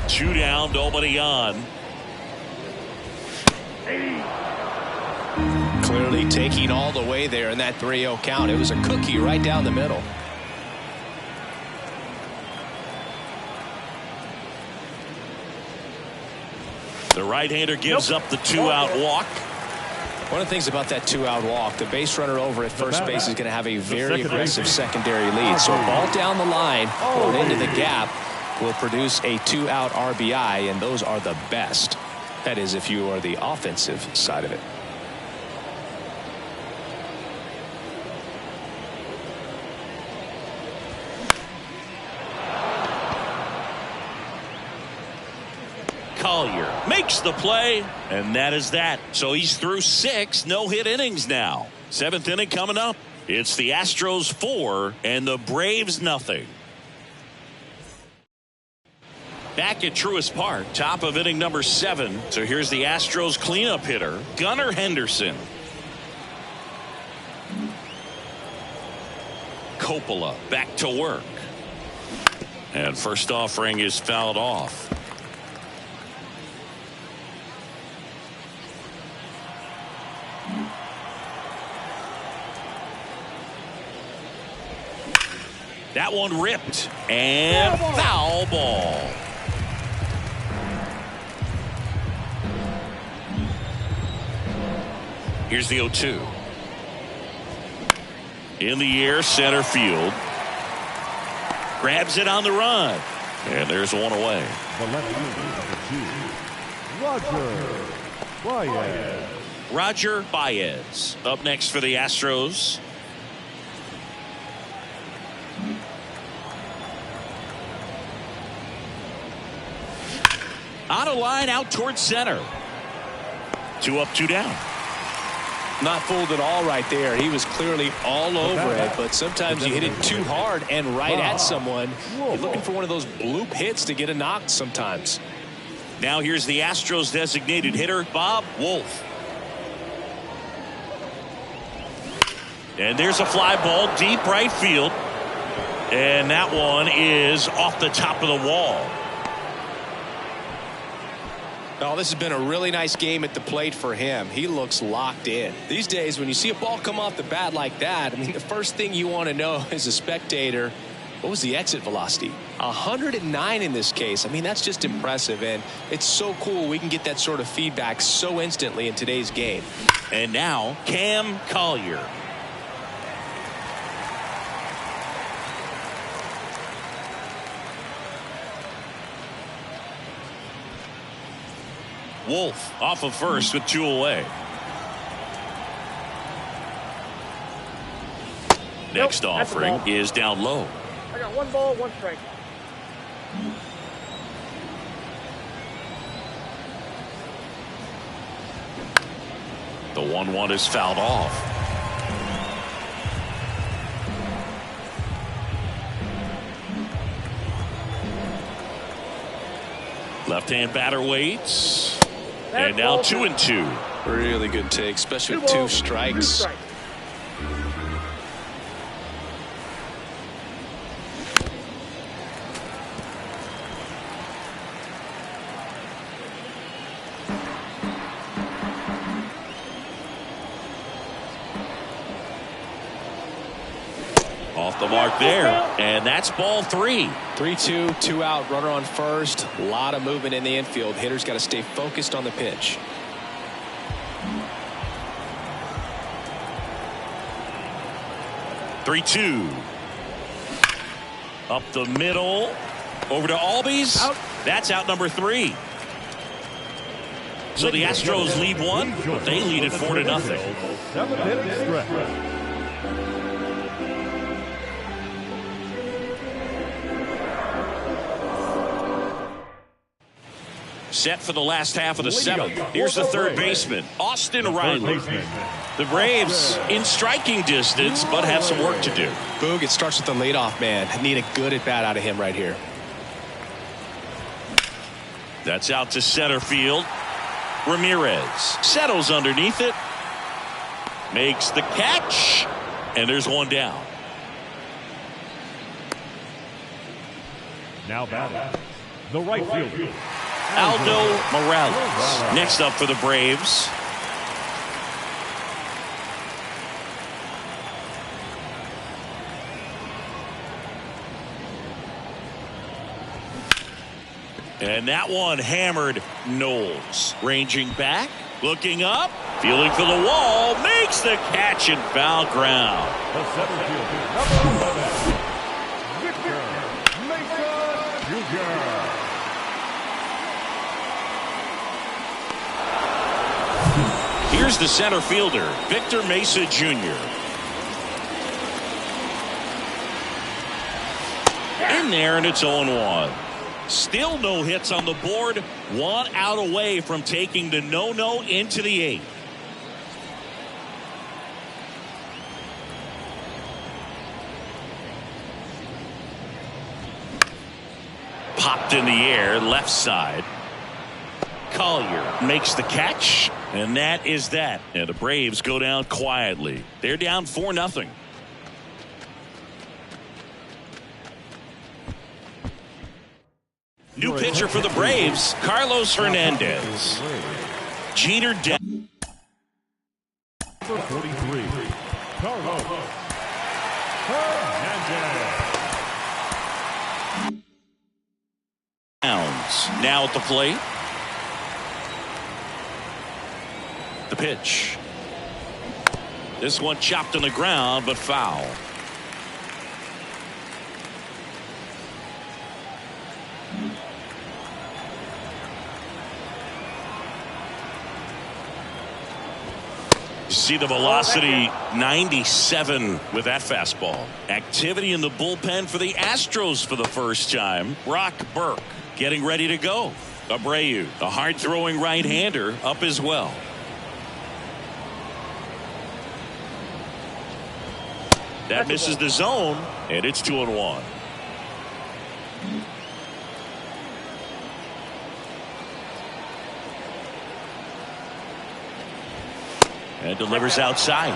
Two down, nobody on. Clearly taking all the way there in that 3-0 count. It was a cookie right down the middle. The right-hander gives up the two-out walk. One of the things about that two-out walk, the base runner over at first base is going to have a very aggressive secondary lead. So a ball down the line or into the gap will produce a two-out RBI, and those are the best. That is, if you are the offensive side of it. Collier makes the play, and that is that. So he's through 6 no-hit innings now. 7th inning coming up. It's the Astros 4 and the Braves nothing. Back at Truist Park, top of inning number 7. So here's the Astros cleanup hitter, Gunnar Henderson. Coppola back to work. And first offering is fouled off. That one ripped, and foul ball. Here's the 0-2. In the air, center field. Grabs it on the run. And there's one away. the left fielder, Roger Baez. Roger Baez up next for the Astros. On a line out towards center. 2 up, 2 down. Not fooled at all right there. He was clearly all over it, but sometimes you hit it too hard and right at someone. You're looking for one of those bloop hits to get a knock sometimes. Now here's the Astros designated hitter, Bob Wolf. And there's a fly ball deep right field. And that one is off the top of the wall. Oh, this has been a really nice game at the plate for him. He looks locked in. These days, when you see a ball come off the bat like that, I mean, the first thing you want to know as a spectator, what was the exit velocity? 109 in this case. I mean, that's just impressive, and it's so cool we can get that sort of feedback so instantly in today's game. And now, Cam Collier. Wolf off of first with 2 away. Next offering is down low. I got 1 ball, 1 strike. The 1-1 is fouled off. Left-hand batter waits. And now 2-2. Really good take, especially with 2 strikes. Off the mark there, and that's ball 3. 3-2, 2 out, runner on first. A lot of movement in the infield. Hitter's got to stay focused on the pitch. 3-2. Up the middle. Over to Albies. Out. That's out number 3. So the Astros lead 1, but they lead it 4-0. 7th inning stretch. Set for the last half of the 7th. Here's the third baseman, Austin Riley. The Braves in striking distance, but have some work to do. Boog, it starts with the leadoff man. I need a good at-bat out of him right here. That's out to center field. Ramirez settles underneath it. Makes the catch. And there's one down. Now batting, the right fielder, Aldo Morales next up for the Braves. And that one hammered. Knowles ranging back, looking up, feeling for the wall, makes the catch in foul ground. the center fielder, number 11, Victor Mesa Jr. Here's the center fielder, Victor Mesa Jr. In there, and it's 0-1. Still no hits on the board. 1 out away from taking the no-no into the 8th. Popped in the air, left side. Collier makes the catch, and that is that. And the Braves go down quietly. They're down 4-0. New pitcher for the Braves, Carlos Hernandez. Jeter down. Number 43, Carlos Hernandez. Now at the plate. The pitch. This one chopped on the ground, but foul. You see the velocity, 97 with that fastball. Activity in the bullpen for the Astros for the first time. Brock Burke getting ready to go. Abreu, the hard-throwing right-hander, up as well. That misses the zone, and it's 2-1. And delivers outside.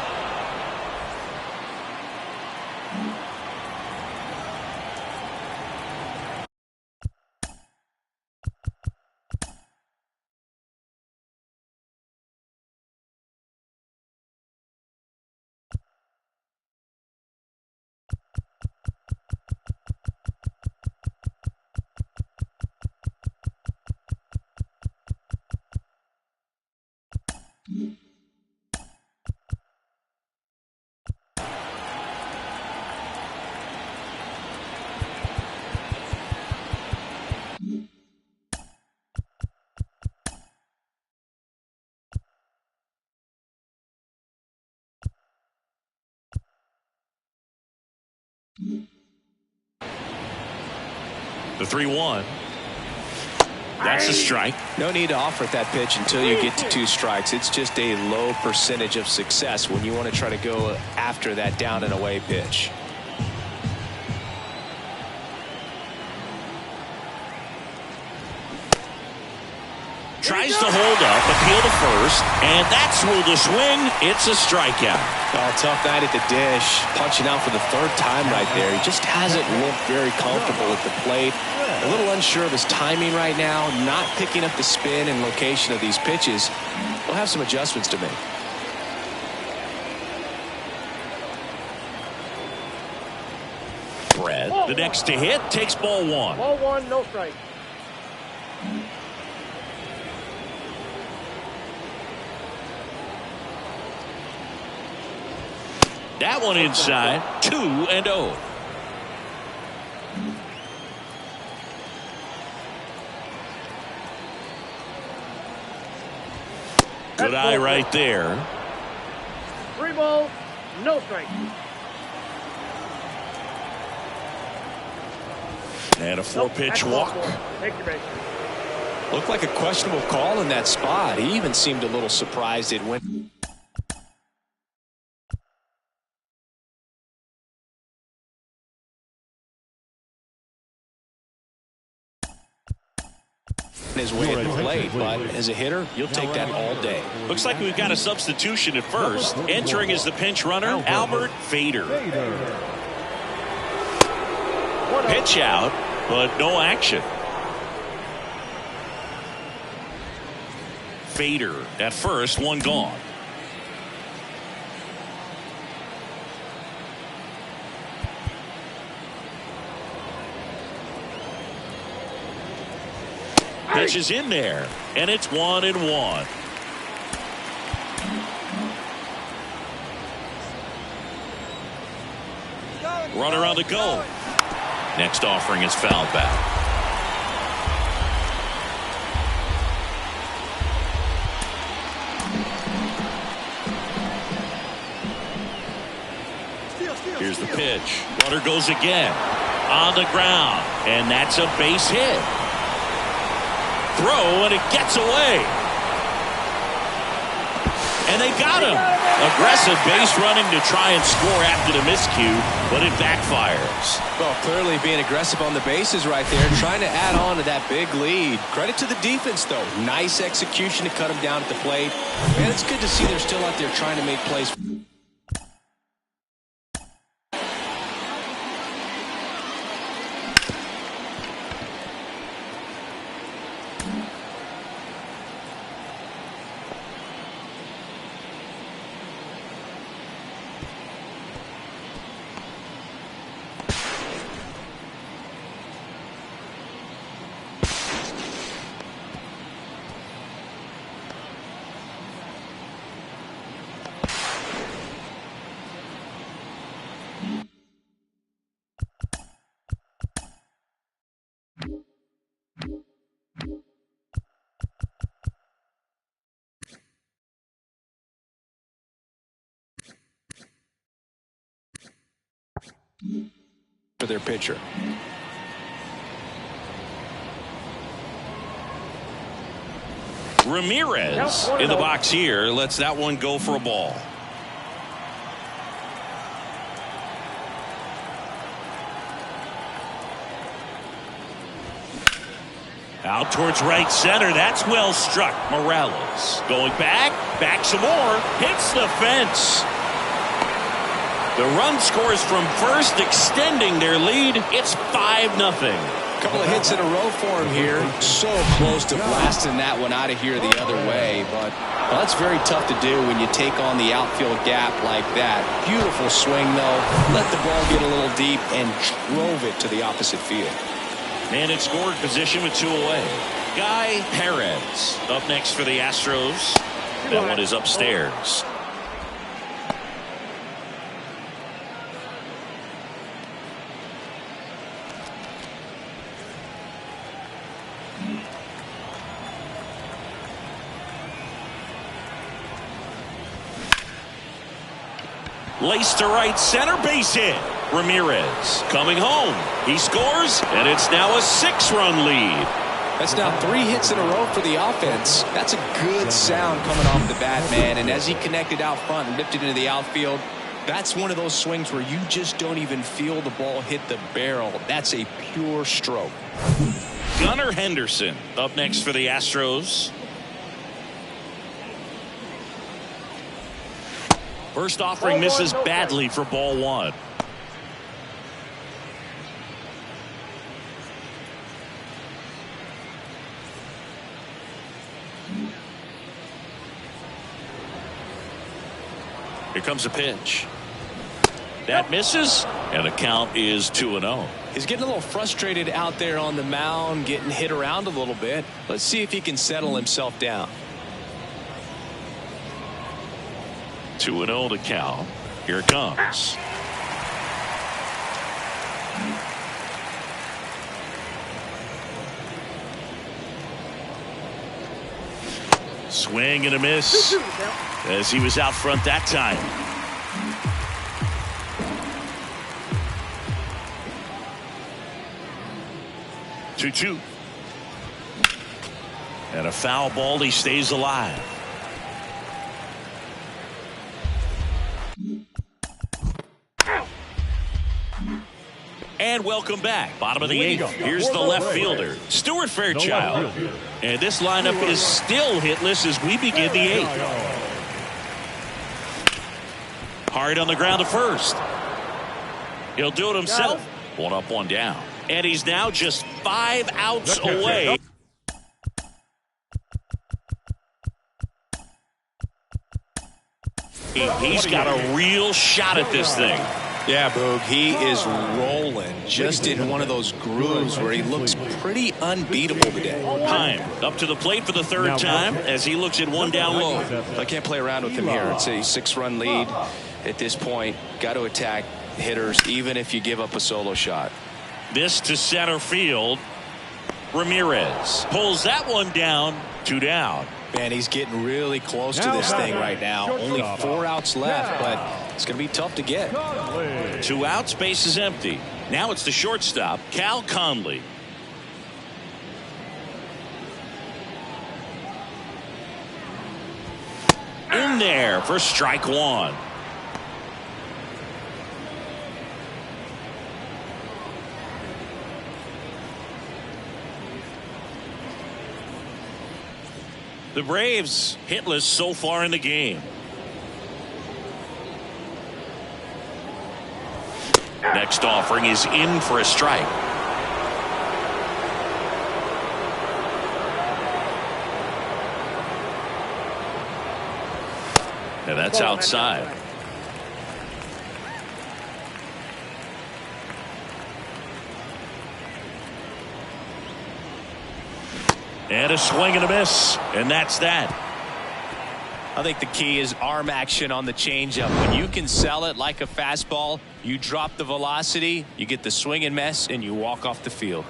The 3-1. That's a strike. No need to offer that pitch until you get to 2 strikes. It's just a low percentage of success when you want to try to go after that down and away pitch. Tries to hold up, appeal to first, and that's ruled a swing. It's a strikeout. Oh, tough night at the dish. Punching out for the 3rd time right there. He just hasn't looked very comfortable at the plate. A little unsure of his timing right now. Not picking up the spin and location of these pitches. He'll have some adjustments to make. Brett, the next to hit, takes ball 1. Ball 1, no strike. That one inside. 2-0. Good eye right there. 3 balls, no strikes. And a 4-pitch walk. Take your base. Looked like a questionable call in that spot. He even seemed a little surprised it went. His way at the plate, but as a hitter, you'll take that all day. Looks like we've got a substitution at first. Entering as the pinch runner, Albert Fader. Pitch out, but no action. Fader at first, one gone. Pitch is in there, and it's 1-1. Runner on the go. Next offering is fouled back. Here's the pitch. Runner goes again. On the ground, and that's a base hit. Throw, and it gets away. And they got him. Aggressive base running to try and score after the miscue, but it backfires. Well, clearly being aggressive on the bases right there, trying to add on to that big lead. Credit to the defense, though. Nice execution to cut him down at the plate. Man, it's good to see they're still out there trying to make plays. For their pitcher. Ramirez in the box here lets that one go for a ball. Out towards right center. That's well struck. Morales going back some more, hits the fence. The run scores from first, extending their lead. It's 5-0. Couple of hits in a row for him here. So close to blasting that one out of here the other way, but well, that's very tough to do when you take on the outfield gap like that. Beautiful swing, though. Let the ball get a little deep and drove it to the opposite field. Man in scoring position with 2 away. Guy Perez up next for the Astros. That one is upstairs. Laced to right center, base hit. Ramirez coming home. He scores, and it's now a 6-run lead. That's now 3 hits in a row for the offense. That's a good sound coming off the bat, man. And as he connected out front and lifted into the outfield, that's one of those swings where you just don't even feel the ball hit the barrel. That's a pure stroke. Gunnar Henderson up next for the Astros. First offering misses badly for ball 1. Here comes a pitch. That misses, and the count is 2-0. He's getting a little frustrated out there on the mound, getting hit around a little bit. Let's see if he can settle himself down. 2-0 to count. Here it comes. Swing and a miss as he was out front that time. Two. And a foul ball. He stays alive. And welcome back. Bottom of the eighth. Here's the left fielder, Stuart Fairchild. And this lineup is still hitless as we begin the eighth. Hard on the ground to first. He'll do it himself. One up, one down. And he's now just 5 outs away. He's got a real shot at this thing. Yeah, Boog, he is rolling just in one of those grooves where he looks pretty unbeatable today. Heim up to the plate for the third time as he looks at one down low. I can't play around with him here. It's a 6-run lead at this point. Got to attack hitters even if you give up a solo shot. This to center field. Ramirez pulls that one down. 2 down. Man, he's getting really close to this thing right now. Only 4 outs left, but it's going to be tough to get. 2 outs, base is empty. Now it's the shortstop, Cal Conley. In there for strike 1. The Braves hitless so far in the game. Next offering is in for a strike. And that's outside. And a swing and a miss. And that's that. I think the key is arm action on the changeup. When you can sell it like a fastball, you drop the velocity, you get the swing and miss, and you walk off the field.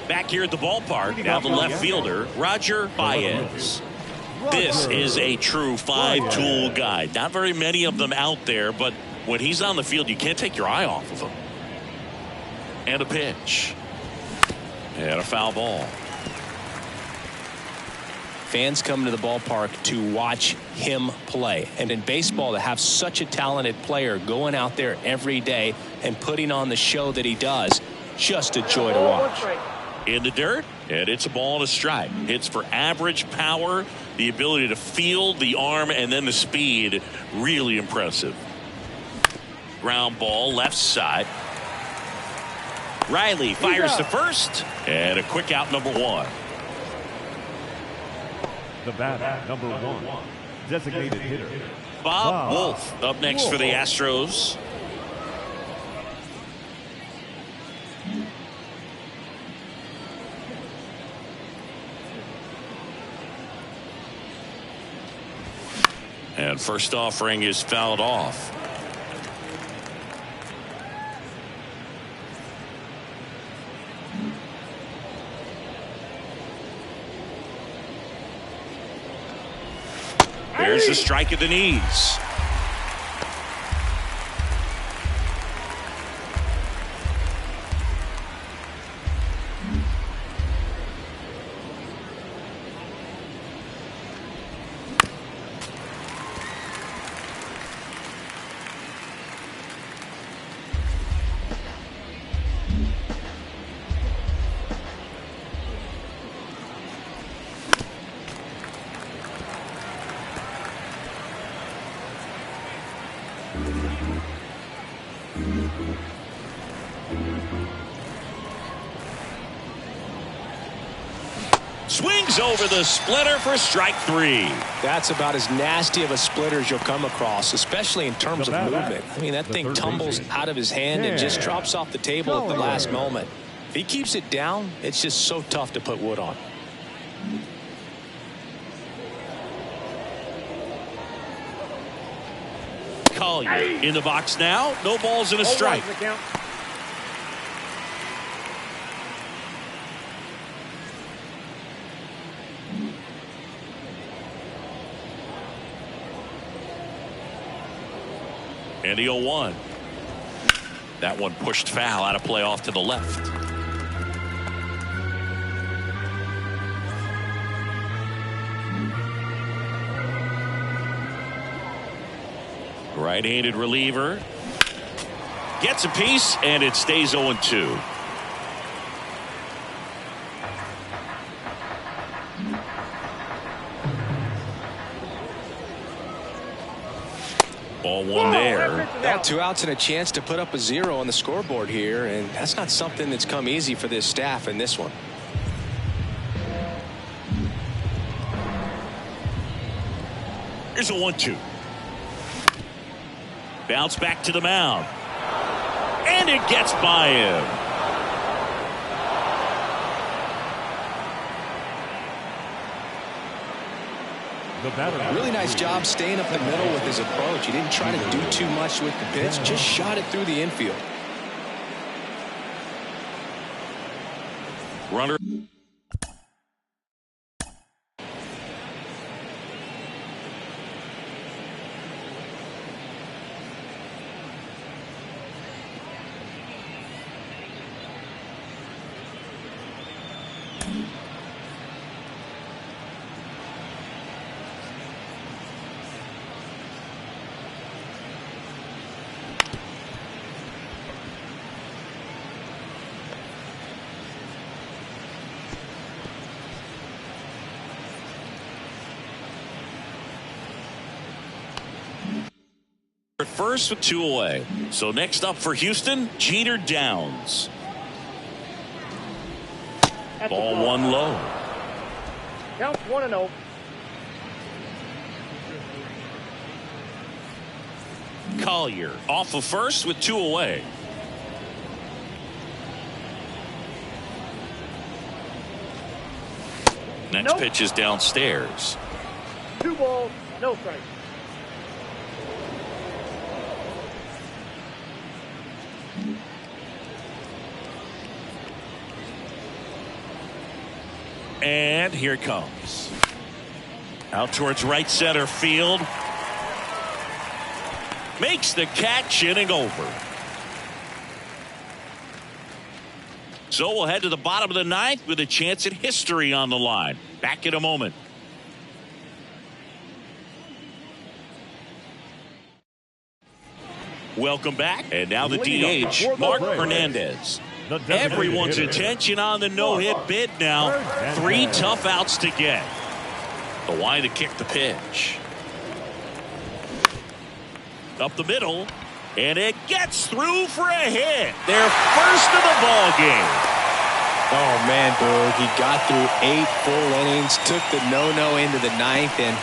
Back here at the ballpark, now the left fielder, Roger Baez. This is a true 5-tool guy. Not very many of them out there, but when he's on the field, you can't take your eye off of him. And a pitch. And a foul ball. Fans come to the ballpark to watch him play. And in baseball, to have such a talented player going out there every day and putting on the show that he does, just a joy to watch. In the dirt, and it's a ball and a strike. Hits for average power, the ability to field, the arm, and then the speed. Really impressive. Ground ball, left side. Riley fires to first, and a quick out, number 1. The batter, number 1, designated hitter, Bob Wolf up next for the Astros. And first offering is fouled off. There's a strike at the knees. Swings over the splitter for strike 3. That's about as nasty of a splitter as you'll come across, especially in terms of movement. I mean, that thing tumbles out of his hand and just drops off the table at the last moment. If he keeps it down, it's just so tough to put wood on. Collier in the box now. No balls and a strike. And the 0-1. That one pushed foul out of play off to the left. Right-handed reliever. Gets a piece, and it stays 0-2. Ball one there. Got 2 outs and a chance to put up a 0 on the scoreboard here, and that's not something that's come easy for this staff in this one. Here's a 1-2. Bounce back to the mound. And it gets by him. Really nice job staying up the middle with his approach. He didn't try to do too much with the pitch, just shot it through the infield. Runner. At first with 2 away. So next up for Houston, Jeter Downs. Ball 1 low. Counts 1-0. Collier off of first with 2 away. Next pitch is downstairs. 2 balls, no strikes. And here it comes. Out towards right center field. Makes the catch, inning over. So we'll head to the bottom of the 9th with a chance at history on the line. Back in a moment. Welcome back. And now the DH, Mark Hernandez. Everyone's attention on the no-hit bid now. 3 tough outs to get. The line to kick the pitch. Up the middle. And it gets through for a hit. Their first of the ball game. Oh, man, Boog. He got through 8 full innings, took the no-no into the 9th, and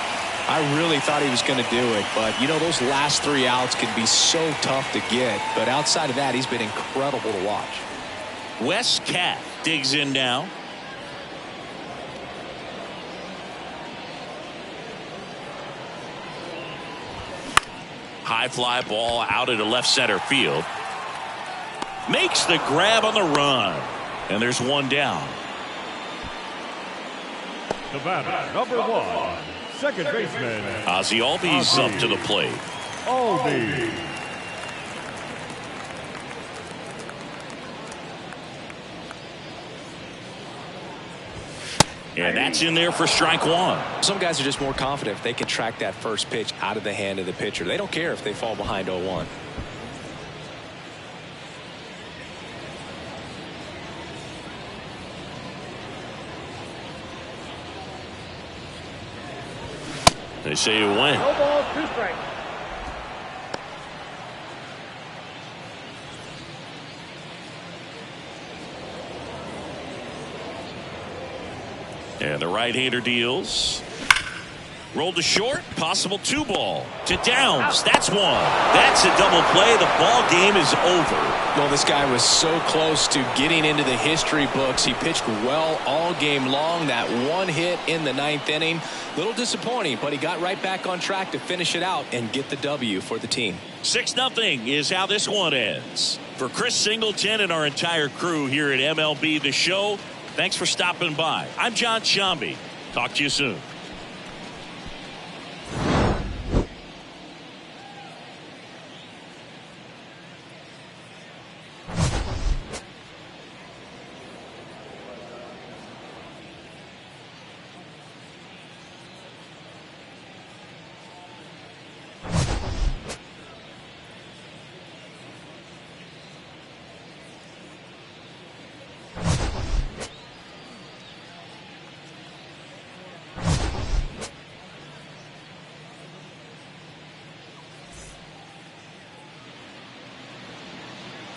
I really thought he was going to do it. But, you know, those last 3 outs can be so tough to get. But outside of that, he's been incredible to watch. Wes Cat digs in now. High fly ball out into left center field. Makes the grab on the run. And there's 1 down. The batter, number 1, second baseman, Ozzie Albies up to the plate. Albies. And that's in there for strike 1. Some guys are just more confident if they can track that first pitch out of the hand of the pitcher. They don't care if they fall behind 0-1. They say you win. No balls, 2 strikes. And the right-hander deals. Rolled to short, possible 2-ball to Downs. That's one. That's a double play. The ball game is over. Well, this guy was so close to getting into the history books. He pitched well all game long. That one hit in the 9th inning. Little disappointing, but he got right back on track to finish it out and get the W for the team. 6-0 is how this one ends. For Chris Singleton and our entire crew here at MLB The Show, thanks for stopping by. I'm John Shambi. Talk to you soon.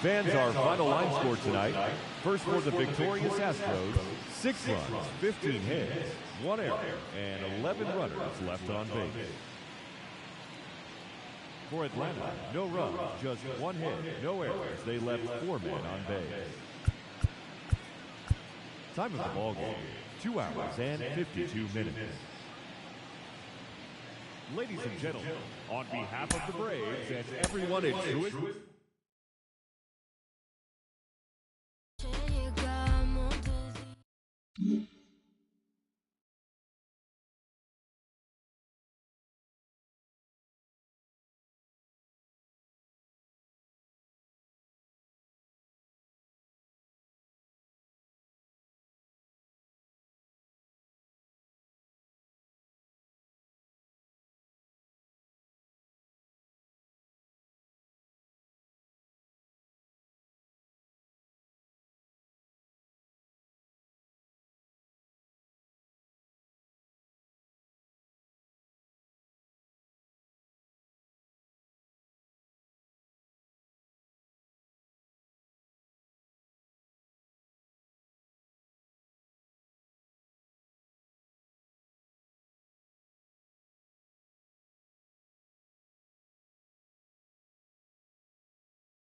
Fans, our final line score tonight. First for the victorious Astros, 6 runs, 15 hits, 1 error, and 11 runners left on base. For Atlanta, no runs, just 1 hit, no errors. They left 4 men on base. Time of the ball game, 2 hours and 52 minutes. Ladies and gentlemen, on behalf of the Braves and everyone in Truist...